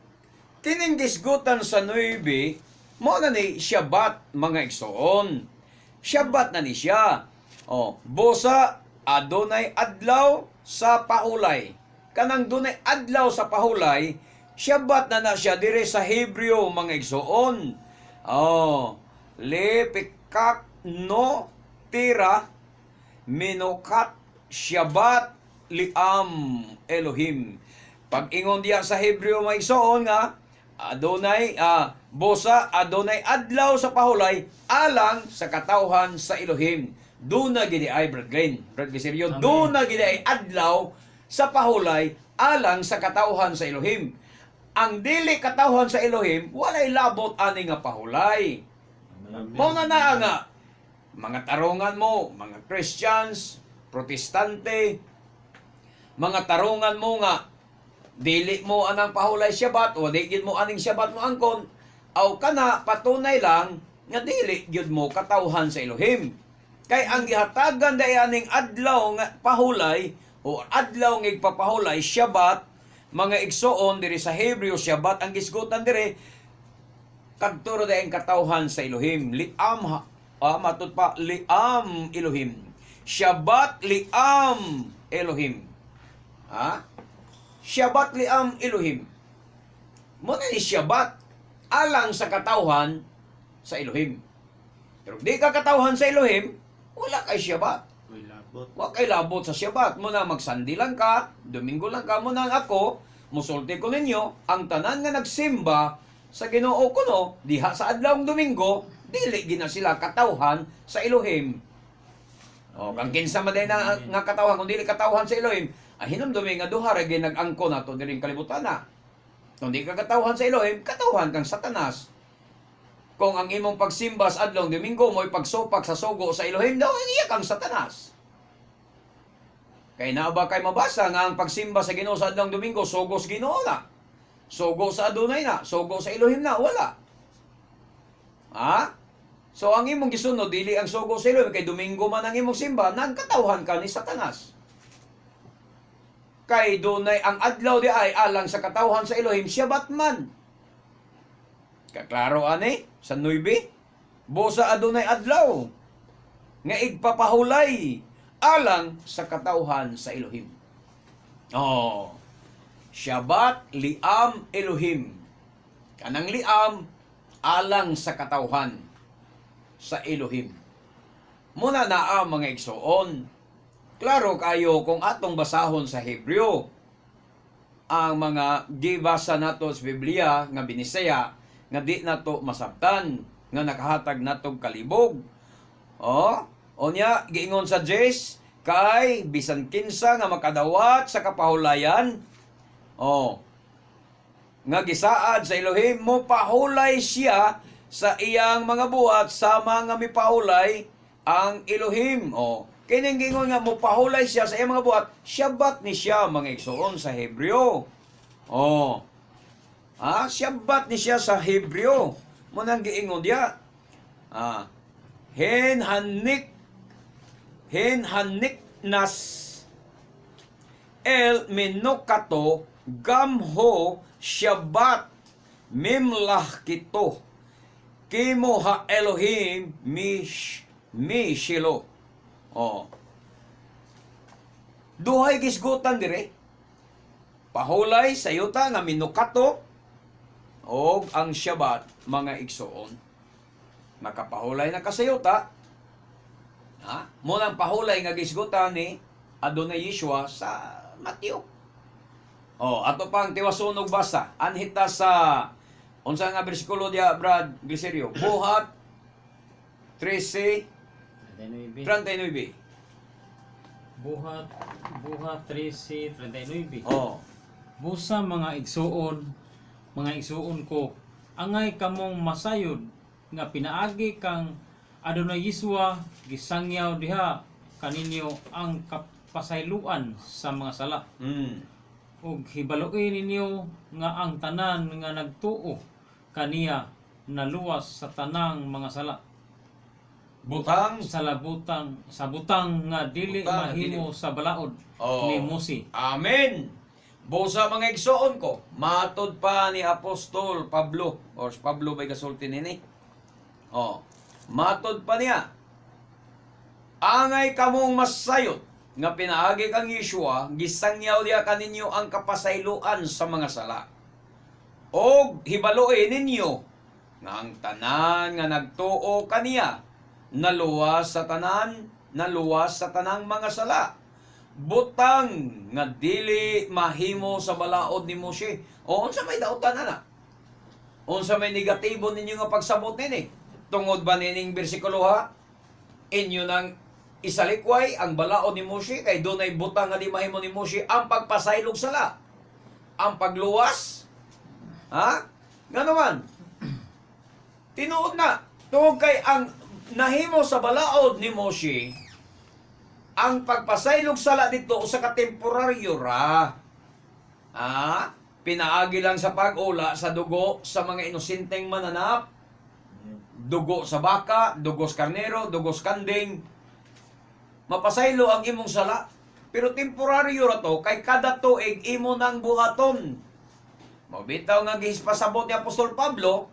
S1: Kining gisgutan sa 9, mo na ni Shabbat mga igsoon. Syabat na ni siya. Busa adunay adlaw sa pahulay. Kanang dunay adlaw sa pahulay, syabat na siya dire sa Hebreo mga igsoon. Lepikak no tira minokat syabat liam Elohim. Pag ingon diya sa Hebreo mga igsoon nga adunay bosa adunay adlaw sa pahulay alang sa katawhan sa Elohim. Duna gid ay Brad Glenn, Brad Viserio,
S2: Amen.
S1: duna gid ay adlaw sa pahulay alang sa katawhan sa Elohim. Ang dili katawhan sa Elohim walay labot ani nga pahulay. Mao na nga mga tarungan mo, mga Christians, Protestante, mga tarungan mo nga dili mo anang pahulay Syabat o di gid mo aning Syabat mo angkon, aw kana patunay lang nga dili gyud mo katawhan sa Elohim. Kay ang gihatagan day aning adlaw nga pahulay o adlaw nga igpapahulay Syabat, mga igsoon diri sa Hebreo Syabat ang gisgutan diri kadturo day ang katawhan sa Elohim. Liam matud pa liam Elohim. Syabat liam Elohim. Syabat liam Elohim. Muna ni Syabat alang sa katawhan sa Elohim. Pero di ka katawhan sa Elohim, wala kay Syabat.
S3: May labot.
S1: Wala kay labot sa Syabat. Muna magsandi lang ka, Domingo lang ka, muna ako, musulti ko ninyo, ang tanan nga nagsimba sa Ginoo kuno, diha sa adlawng Domingo, dili gina sila katawhan sa Elohim. Kang kinsa man day na nga katawhan, kung dili katawhan sa Elohim, hinumdumi nga duha ra gyud nag-angko nato diring kalibutan na. Kung di ka katawhan sa Elohim, katawhan kang Satanas. Kung ang imong pagsimba sa adlong Domingo mo'y pagsupak sa sugo sa Elohim, daw iya kang Satanas. Kay naa ba kay mabasa nga ang pagsimba sa Ginoo sa adlong Domingo sugo sa Ginoo na. Sugo sa adunay na, sugo sa Elohim na, wala. So ang imong gisunod dili ang sugo sa Elohim kay Domingo man ang imong simba, nagkatawhan ka ni Satanas. Kay dunay ang adlaw di ay alang sa katawhan sa Elohim, Syabat man. Kaklaro ani sa 9, busa adunay adlaw nga igpapahulay alang sa katawhan sa Elohim. Syabat liam Elohim. Kanang liam alang sa katawhan sa Elohim. Muna na ang mga igsoon. Klaro kayo kung atong basahon sa Hebreo ang mga gibasa nato sa Biblia nga binisaya nga di nato masabtan nga nakahatag natong kalibog. Onya giingon sa Jace kay bisan kinsa nga makadawat sa kapahulayan nga gisaad sa Elohim mo pahulay siya sa iyang mga buhat sama nga mipahulay ang Elohim. Kining gingon nga mo pahulay siya sa iyang mga buhat, Syabat ni siya mga igsoon sa Hebreo. Syabat ni siya sa Hebreo. Mo nang giingon diya. Henhanik nas el minokato gamho Syabat mimlah kito kimo ha Elohim mishilo. Duhay gisgutan dire. Pahulay sa yuta nga minukato og ang Syabat mga igsoon. Makapahulay na kasayuta. Mo nang pahulay nga gisgutan ni Adonai Yeshua sa Mateo. Ato pang tiwasunog basa. Anhita sa unsa nga bersikulo dia Brad Gliserio. Buhat 13:39.
S2: Buhat 13:39. Busa mga igsuon ko, angay kamong masayod nga pinaagi kang Adonai Yeshua gisangyaw diha kaninyo ang kapasayloan sa mga sala. Ug hibaluin ninyo nga ang tanan nga nagtuo kaniya naluwas sa tanang mga sala.
S1: Butang
S2: Sa butang nga dili
S1: Butang nga
S2: mahimo sa balaod ni Musi.
S1: Amen. Busa mga igsoon ko, matod pa ni Apostol Pablo, or Pablo ba'y gasulti nini? Matod pa niya, angay kamong masayot nga pinaagi kang Yeshua, gisangyaw diha kaninyo ang kapasayloan sa mga sala. O hibaluin ninyo nga ang tanan nga nagtuo kaniya naluwas sa tanang mga sala. Butang nga dili mahimo sa balaod ni Moshe. O unsa may dautan na? Unsa may negatibo ninyo nga pagsabot nini? Tungod ba nining bersikulo ha? Inyo nang isalikway ang balaod ni Moshe kay dunay butang nga di mahimo ni Moshe ang pagpasaylog sala. Ang pagluwas. Ha? Nga naman. Tinuod na. Tungod kay ang nahimo sa balaod ni Moshe ang pagpasaylog sala dito sa katemporaryo ra. Pinaagi lang sa pag-ula sa dugo sa mga inosinteng mananap. Dugo sa baka, dugo sa karnero, dugo sa kanding. Mapasaylo ang imong sala. Pero temporaryo ra to, kay kada tuig imo nang buhaton. Mabitaw nga gihispasabot ni Apostol Pablo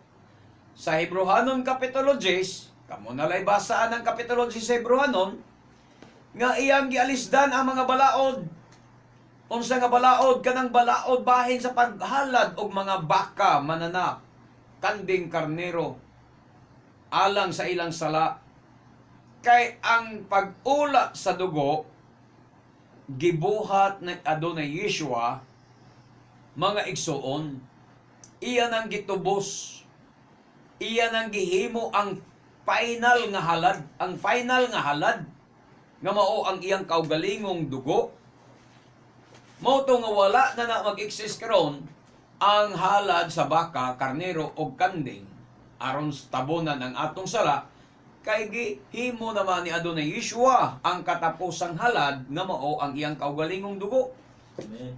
S1: sa Hebrehanon Kapitulo 10, kamo nalay basaan ang Kapitulo 10 sa Hebrehanon, nga iyang gialisdan ang mga balaod. Unsa nga balaod? Kanang balaod bahin sa paghalad og mga baka, mananap, kanding, karnero, alang sa ilang sala. Kay ang pag-ula sa dugo, gibuhat ng Adonai Yeshua, mga igsuon, iyan ang gitubos, iyan ang gihimo ang final nga halad, nga mao ang iyang kaugalingong dugo. Mao to nga wala na mag-exist karon ang halad sa baka, karnero o kanding aron tabunan ang atong sala, kay gihimo naman ni Adonai Yeshua ang katapusang halad nga mao ang iyang kaugalingong dugo.
S4: Amen.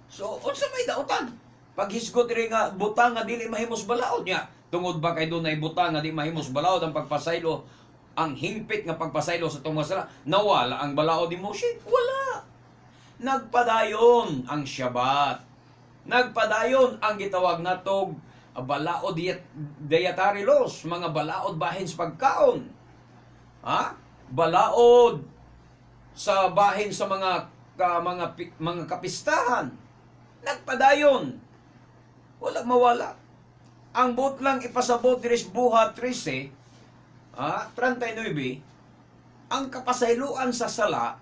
S1: So unsa may dautan? Paghisgot diri nga butang nga dili mahimos balaod niya. Tungod ba kay dunay butang nga di mahimos balaod ang pagpasaylo, ang hingpit nga pagpasaylo sa tong mga sala, nawala ang balaod ni Moshe? Wala. Nagpadayon ang Shabbat. Nagpadayon ang gitawag natog balaod dietarilos, mga balaod bahin sa pagkaon. Balaod sa bahin sa mga kapistahan. Nagpadayon. Wala mawala. Ang buot lang ipasabot diri sa buhat 13, 39, ang kapasayloan sa sala,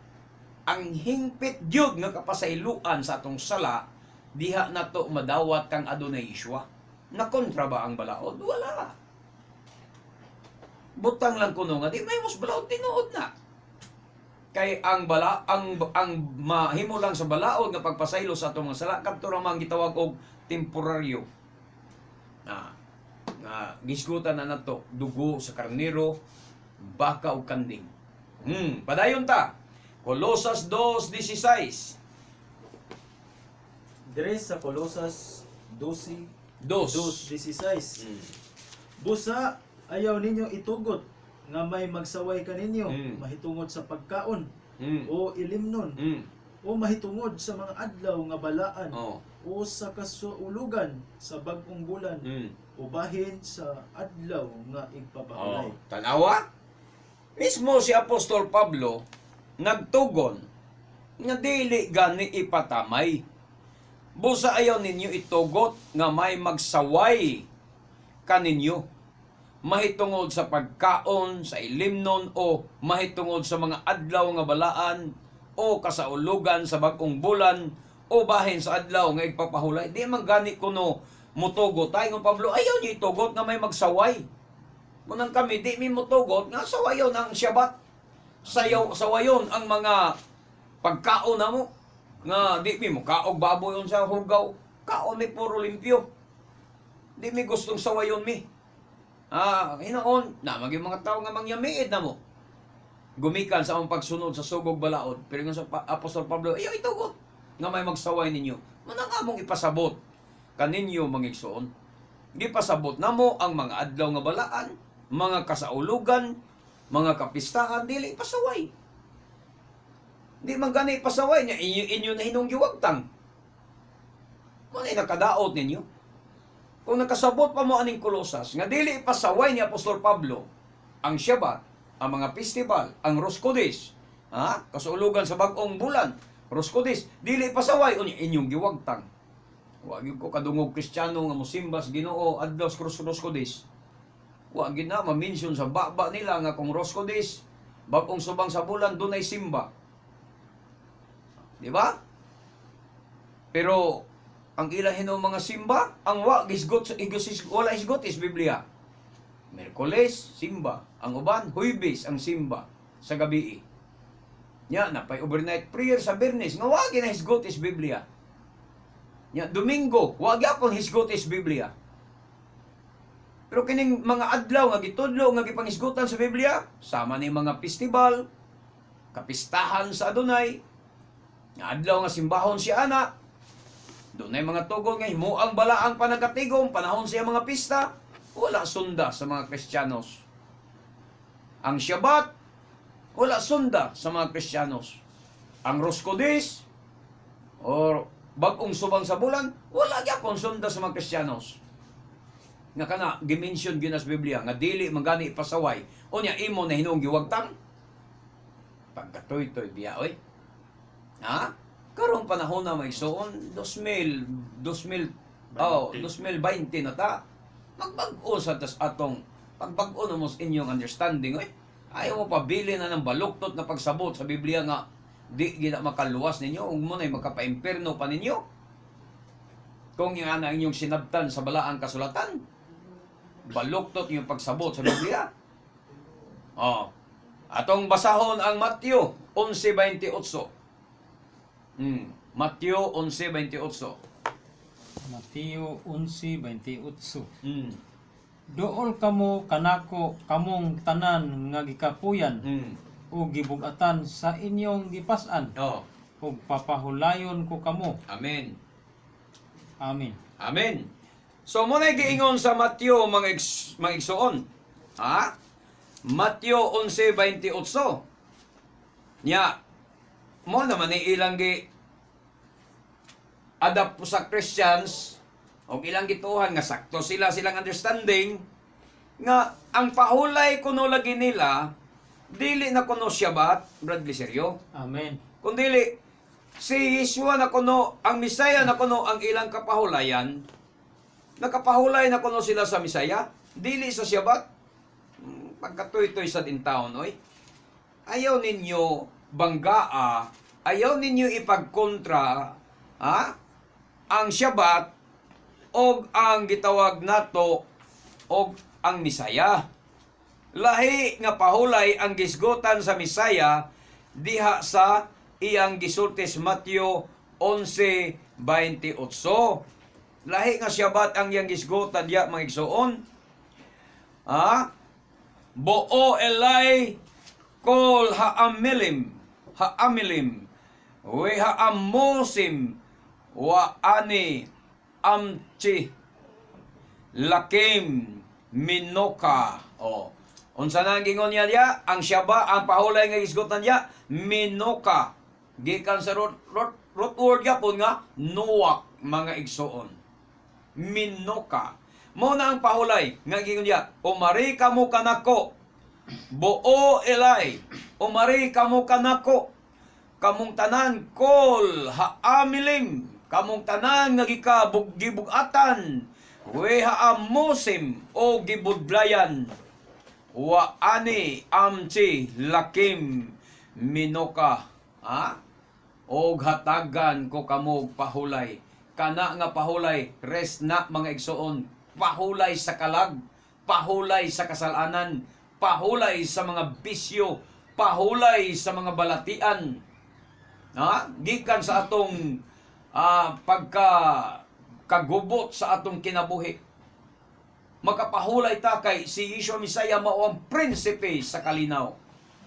S1: ang hingpit jud nga kapasayloan sa atong sala, diha nato madawat kang Adonai Yeshua. Nakontra ba ang balaod? Wala. Butang lang kuno nga di may mas balaod tinuod na. Kay ang mahimo lang sa balaod nga pagpasaylo sa atong mga sala kadto ra man gitawag og temporaryo. Nga gisgutan na nato dugo sa karnero, baka ug kanding. Padayon ta. Colosas 2:16.
S4: Dire sa Colosas 12:16. Busa ayaw ninyo itugot nga may magsaway kaninyo mahitungod sa pagkaon o ilimnon o mahitungod sa mga adlaw nga balaan o sa kasuulugan sa bag-ong bulan o bahin sa adlaw nga igpabahulay.
S1: Tanawa? Mismo si Apostol Pablo nagtugon nga dili gani ipatamay. Busa ayaw ninyo itugot nga may magsaway kaninyo mahitungod sa pagkaon, sa ilimnon o mahitungod sa mga adlaw nga balaan o kasaulugan sa bag-ong bulan o bahin sa adlaw nga igpapahulay. Di man gani kuno mutugot tayo ng Pablo, ayaw niyo itugot nga may magsaway. Munang kami, di mi mutugot nga sawayon ang Shabbat. Sawayon ang mga pagkaon na mo. Nga di mi mo kaog baboy on sa hugaw. Kaon mi puro limpyo. Di mi gustong sawayon mi. Hinoon, na maging mga tao nga mangyamiid na mo. Gumikan sa among pagsunod sa sugog balaod. Pero nga sa Apostol Pablo, ayaw itugot nga may magsaway ninyo. Manang among ipasabot kaninyo mga igsoon. Di pasabot na mo ang mga adlaw nga balaan, mga kasaulugan, mga kapistahan, dili pasaway. Di man gani pasaway niya, inyo na hinunggiwagtang. Manay nakadaot ninyo. Kung nakasabot pa mo aning Kolosas, nga dili pasaway ni Apostol Pablo ang Shabbat, ang mga festival, ang Roscodis, kasulugan sa bag-ong bulan, Roscodis, dili pasaway unya inyong giwagtang. Wa gyud ko kadungog Kristiyano nga mosimba sa Ginoo adlaw sa Roscodis. Wa gyud na ma-mention sa baba nila nga kung Roscodis, bag-ong subang sa bulan dunay simba. Di ba? Pero ang ilang hinuong mga simba, ang wala isgot is Biblia. Merkules, simba. Ang uban, Huwebes, ang simba sa gabi. Nya, napay overnight prayer sa Bernes. Nga wagi na hisgot is Biblia. Nya, Domingo, wagi akong hisgot is Biblia. Pero kining mga adlaw nga gitudlo nga gipanghisgutan sa Biblia, sama ni mga festival, kapistahan sa Adonai, nga adlaw nga simbahon si ana, doon ay mga tugol nga himuang balaang panagatigom, panahon siya mga pista, wala sunda sa mga Kristiyanos. Ang Shabbat, wala sunda sa mga Kristiyanos. Ang Roscodis, o bag-ong subang sa bulan, wala gyapon sunda sa mga Kristiyanos. Nga kana, gimension ginas Biblia, nga dili magani ipasaway, o niya imo na hinung giwagtang, pagkatoy-toy biya, oy. Karong panahon na may soon, 2020 na ta. Magbag-o sa tas atong pagbag-o na mo sa inyong understanding, oy. Ayaw mo pabili na ng baluktot na pagsabot sa Biblia nga di gina makaluwas ninyo, ug mo na makapa-imperno pa ninyo. Kung yan ang inyong sinabtan sa balaang kasulatan, baluktot yung pagsabot sa Biblia. Atong basahon ang Mateo 11:28. Mateo 11:28.
S2: Mateo 11:28. Dool kamo kanako kamong tanan nga gikapuyan o gibugatan sa inyong gipas-an. Ug papahulayon ko kamo.
S1: Amen.
S2: Amen.
S1: Amen. So mo na giingon sa Mateo mga igsoon. Mateo 11:28. Nya mo naman ni ilang adapt po sa Christians o ilang gituhan nga sakto silang understanding nga ang pahulay kuno lagi nila dili na kuno Shabbat, Brad Liserio.
S2: Amen.
S1: Kundili si Yeshua na kuno, ang Misaya na kuno ang ilang kapahulayan. Nakapahulay na kuno sila sa Misaya, dili sa Shabbat. Pagkatoy-toy sa dintaon, oy. Ayaw ninyo banggaa, ayaw ninyo ipagkontra, ang Shabbat og ang gitawag nato og ang Misaya. Lahi nga pahulay ang gisgotan sa Misaya diha sa iyang gisultis Mateo 11:28. Lahi nga Shabbat ang iyang gisgotan diha mga igsoon. Bo'o elay kol ha'amilim we ha'amosim wa ani amchi lakim minoka. Unsa nang gingon niya diya? Ang Shabbat, ang pahulay nga gisgotan diya, minoka. Gikan sa root word yapon nga nuwak mga igsoon. Minoka. Mo na ang pahulay nga gingon diya, umari kamo kanako. Bo'o elay, umari kamo kanako. Kamong tanan kol haamilim, kamong tanan nga gibugatan, we haamosim o gibudlayan. Wa ani amchi lakim minoka. Og hatagan ko kamog pahulay. Kana nga pahulay, rest na mga igsoon. Pahulay sa kalag, pahulay sa kasalanan, pahulay sa mga bisyo, pahulay sa mga balatian. Gikan sa atong kagubot sa atong kinabuhi. Makapahulay ta kay si Yeshua Misaya mao ang prinsipe sa kalinaw.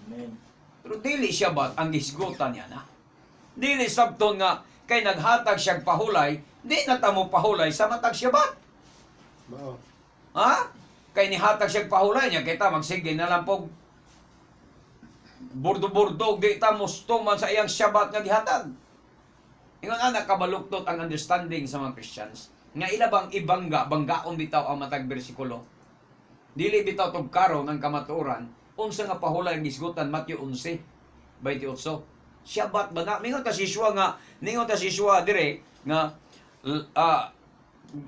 S4: Amen.
S1: Pero dili Shabbat ang gisgutan niya na. Dili sabton nga kay naghatag siyang pahulay, di na ta mo pahulay sa matag Shabbat.
S3: Mao.
S1: Kay nihatag siyang pahulay niya, kay ta magsige na lang pog burdo-burdo, di ta mustuman sa iyang Shabbat nga gihatag. Ingon kabaluktot ang understanding sa mga Christians. Nga ilabang ibangga, banggaon bitaw ang matag bersikulo. Dili bitaw tog karon ang kamatuoran, unsa nga pahulay ang gisgutan Matthew 11:28. Syabat ba na? Mingon ta si Yeshua nga, ningon ta si Yeshua dire nga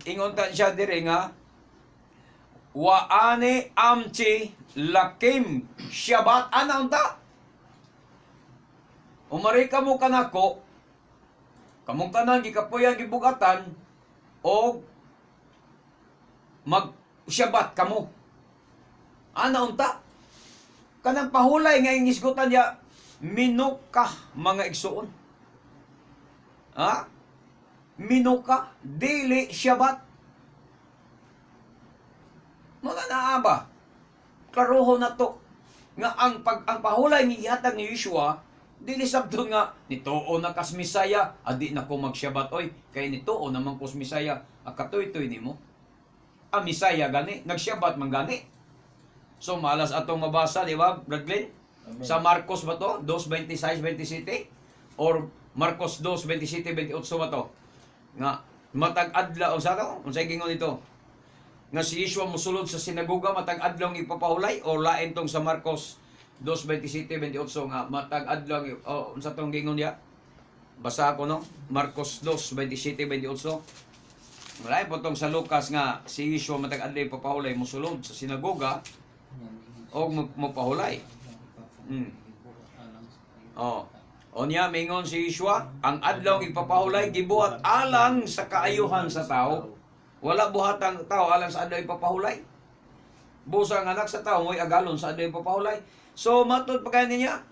S1: ingon ta siya dire nga wa ane amchi lakim syabat ana unta. Umari ka mo kanako, kamong tanan gikapuyan gibugatan o mag-syabat kamo. Ana unta? Kanang pahulay nga ingisgutan niya, minuka mga igsuon. Ha? Minuka, dili syabat. Mga naa ba? Klaroho na to. Nga ang pahulay ni ihatag ni Yeshua, dili sabton nga nituo na kas Misaya, adi na ko magsyabat oy, kay nituo naman kus Misaya, akatoy-toy nimo. Ang Misaya gani, nagsyabat man gani. So malas atong mabasa, di ba, Brad Glenn?
S4: Amen.
S1: Sa Marcos ba to? 2:26-27? Or Marcos 2:27-28 ba to? Nga, matag-adlaw, sa to? Unsay gingon ito? Nga si Yeshua musulod sa sinagoga, matag-adlaw ng ipapahulay? O lain tong sa Marcos 2:27-28 nga, matag-adlaw, unsa tong gingon niya? Basa ako, no? Marcos 2:27-28. Lain po tong sa Lucas nga, si Yeshua matag-adlaw ipapahulay, musulod sa sinagoga, o magpahulay. O niya, mingon si Yeshua, ang adlaw ipapahulay, gibuhat alang sa kaayuhan sa tao. Wala buhatang tao alang sa adlaw ipapahulay. Busa ang anak sa tao, mo'y agalon sa adlaw ipapahulay. So, matod pa kaya niya,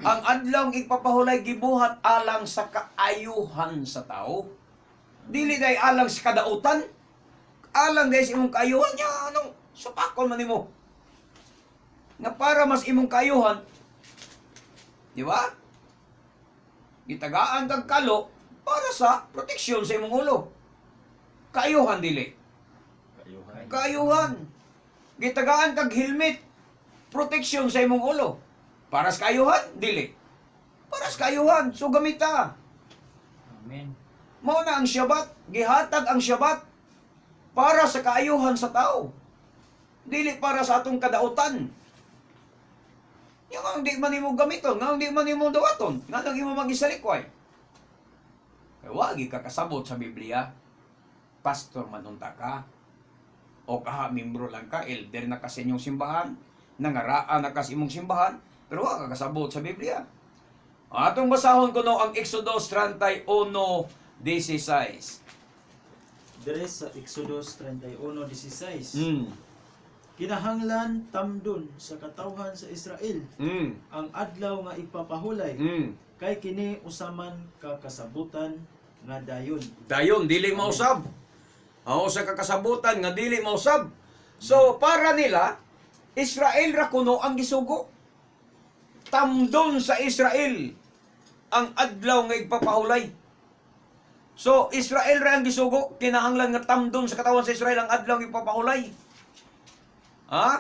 S1: ang adlaw ipapahulay, gibuhat alang sa kaayuhan sa tao. Dili day alang sa kadautan. Alang day sa imong kaayuhan niya, anong supakon man nimo. Nga para mas imong kaayuhan, di ba? Gitagaan kag kalo para sa proteksyon sa imong ulo. Kaayuhan dili. Kaayuhan. Gitagaan kag helmet, proteksyon sa imong ulo. Para sa kaayuhan dili. Para sa kaayuhan, so gamita.
S2: Amen.
S1: Mao na ang Syabat, gihatag ang Syabat para sa kaayuhan sa tao. Dili para sa atong kadautan. Yung ang di man imo gamiton, nga di man imo dawaton, nga nang imo magisalikway. Kaya wagi ka kasabot sa Biblia, pastor manunta ka, o kaha membro lang ka, elder na kasi inyong simbahan, nangaraan na kasi imong simbahan, pero wag ka kasabot sa Biblia. Atong basahon ko no ang Exodus 31:16.
S4: Dire sa Exodus 31:16.
S1: Mm.
S4: Kinahanglan tamdon sa katawhan sa Israel
S1: Mm.
S4: ang adlaw nga ipapahulay
S1: Mm.
S4: kay kini usaman kakasabutan nga dayon.
S1: Dayon, dili mausab. O sa kakasabutan nga dili mausab. So, para nila, Israel ra kuno ang gisugo. Tamdon sa Israel ang adlaw nga ipapahulay. So, Israel ra ang gisugo. Kinahanglan nga tamdon sa katawan sa Israel ang adlaw nga ipapahulay. Ha?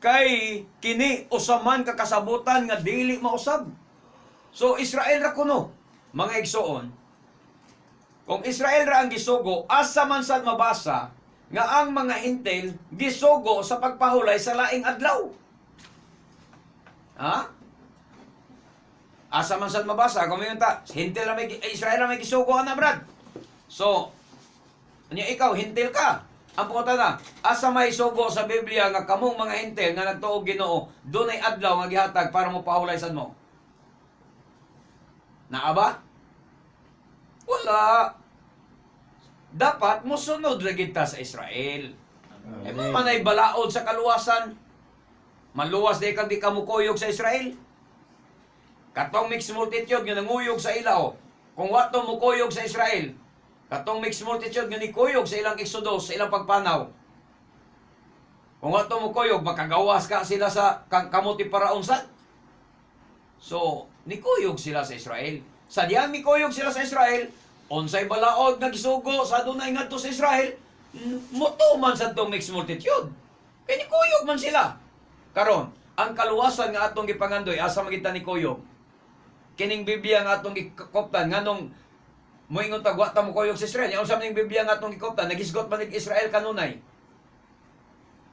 S1: Kay kini usaman kakasabutan nga dili mausab. So Israel ra kuno, mga igsoon. Kung Israel ra ang gisugo, asa man sad mabasa nga ang mga hintil gisugo sa pagpahulay sa laing adlaw. Ha? Asa man sad mabasa kung mayon ta, hintil ra may Israel ra may gisugo ana brad. So, anya ikaw hintil ka. Ang puta na, asa may sugo sa Biblia nga kamong mga hintil nga nagtuog Ginoo, dunay adlaw nga gihatag para mo pahulay sad mo. Naa ba? Wala. Dapat mosunod ra gid ta sa Israel. E mo manay balaod sa kaluwasan. Maluwas di kang di ka mukuyog sa Israel. Katong mixed multitude nga nanguyog sa ilaw. Kung wato mukuyog sa Israel, katong mixed multitude nga nikuyog sa ilang Exodus, sa ilang pagpanaw. Kung wato mukuyog, makagawas ka sila sa kamuti paraon sad. So, nikuyog sila sa Israel. Sa diyan mikuyog sila sa Israel, unsay balaod nga gisugo sa dunay ngadto sa Israel, muto man sa tong mixed multitude. Kaya nikuyog man sila. Karon, ang kaluwasan nga atong gipangandoy asa magita nikuyog. Kining Biblia nga atong gikoptan nganong moingon tag wa ta mo kuyog sa Israel. Unsa man ning Biblia nga atong gikoptan, nagisgot man ning Israel kanunay.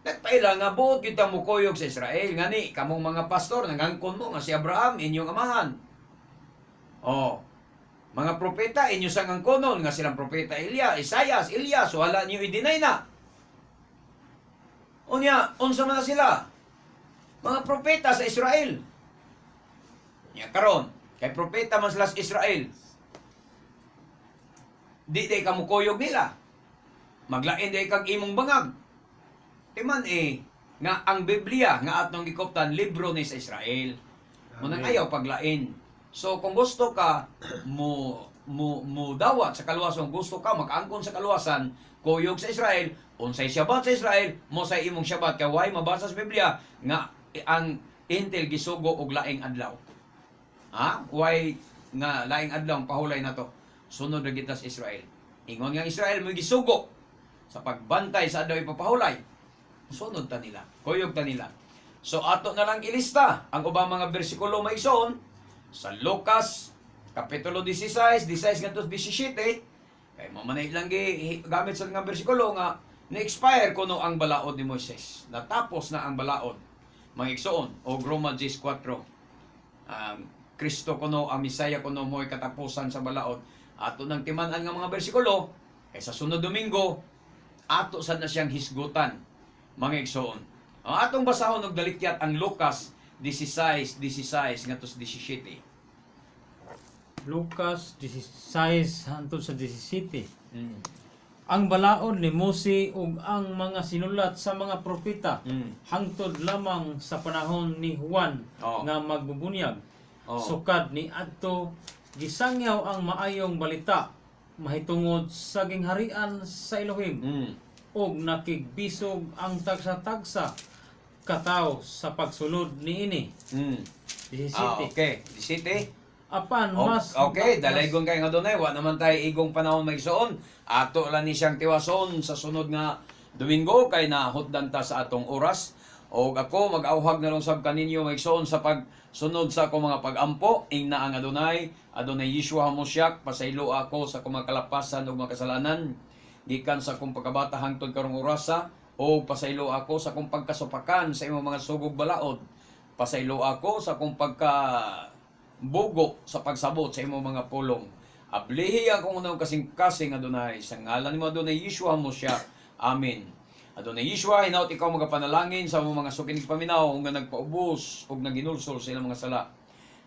S1: Nagpaila nga buot kita mo kuyog sa Israel. Ngani, kamong mga pastor, nangangkon mo nga si Abraham, inyong amahan. Oh, mga propeta, inyo sang angkonon, nga silang propeta Isaias, Elias, so hala niyo i-deny na. Unya, unsa man na sila? Mga propeta sa Israel. Nya karon, kay propeta man sila sa Israel. Di day ka mukuyog nila. Maglain day kag imong bangag. Timan nga ang Biblia nga atong gikoptan libro ni sa Israel. Munang
S3: Amen.
S1: ayaw paglain. So kung gusto ka mo dawat sa kaluwasan, gusto ka mag-angkon sa kaluwasan, kuyog sa Israel, unsay Shabbat sa Israel, mo sa imong Shabbat kay way mabasa sa Biblia nga ang intel gisugo og laing adlaw. Ha? Way nga laing adlaw ang pahulay nato. Sunod na kita sa Israel. Ingon nga Israel mo gisugo sa pagbantay sa adlaw ipapahulay. Sunod ta nila. Kuyog ta nila. So ato na lang ilista ang ubang mga bersikulo maison sa Lucas kapitulo 16, 16 ngadto 17. Kay mo man lang gamit sa nga bersikulo nga na-expire kuno ang balaod ni Moises. Natapos na ang balaod. Mga igsoon o Romans 4. Kristo kuno ang Misaya kuno mo'y katapusan sa balaod. Ato nang timan-an nga mga bersikulo kay sa sunod Domingo ato sad na siyang hisgutan. Mga igsoon. Ang atong basahon og dalikyat ang Lucas 16 ngadto 17.
S2: Lucas 16 hangtod sa 17. Ang balaod ni Mose ug ang mga sinulat sa mga propeta hangtod lamang sa panahon ni Juan
S1: Oh.
S2: nga magbubunyag.
S1: Oh.
S2: Sukad ni adto gisangyaw ang maayong balita mahitungod sa gingharian sa Elohim ug nakigbisog ang tagsa-tagsa kataw sa pagsulod niini. 17.
S1: Okay. 17.
S2: Apan mas
S1: Okay,
S2: mas-
S1: dalaygon kay nga dunay wa naman tay igong panahon magsuon. Ato lang ni siyang tiwason sa sunod nga Domingo kay nahutdan ta sa atong oras. O ako mag-auhag na lang sab kaninyo magsuon sa pagsunod sa akong mga pagampo ing naa nga Adonai Yeshua HaMashiach pasaylo ako sa akong mga kalapasan ug mga kasalanan gikan sa akong pagkabata hangtod karong orasa o pasaylo ako sa akong pagkasupakan sa imong mga sugog balaod. Pasaylo ako sa akong bugo sa pagsabot sa imong mga pulong. Ablihi akong unang kasing-kasing Adonai sa ngalan nimo Adonai Yeshua HaMashiach. Amen. Adonai Yeshua, hinaut ikaw magapanalangin sa mga sukinig paminaw nga nagpaubos ug naginulsol sa ilang mga sala.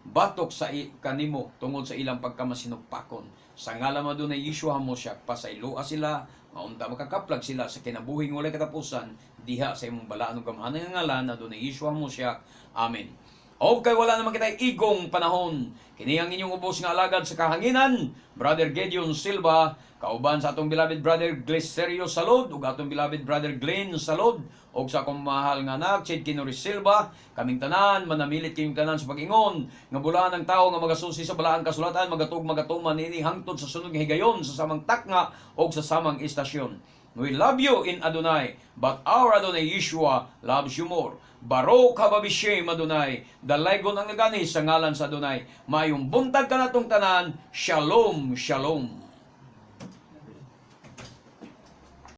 S1: Batok sa kanimo tungod sa ilang pagkamasinupakon. Sa ngalan mo Adonai Yeshua HaMashiach, pasaylua sila, maunta makakaplag sila sa kinabuhing walay katapusan diha sa imong balaan ug gamhanan nga ngalan Adonai Yeshua HaMashiach. Amen. O kay wala naman kita igong panahon. Kini ang inyong ubos nga alagad sa kahanginan, Brother Gideon Silva, kauban sa atong beloved Brother Gleserio Salod, ug atong beloved Brother Glenn Salod, ug sa akong mahal nga anak, Chid Kinori Silva, kaming tanan, manamilit kayong tanan sa pag-ingon, nga bulaan ng tao nga magasusi sa balaang kasulatan, magatuman ini hangtod sa sunod nga higayon, sa samang takna, ug sa samang istasyon. We love you in Adonai, but our Adonai Yeshua loves you more. Baruch hababishem Adonai, dalaygon ang nagani sa ngalan sa Adonai. Mayong buntag ka natong tanan, Shalom, Shalom.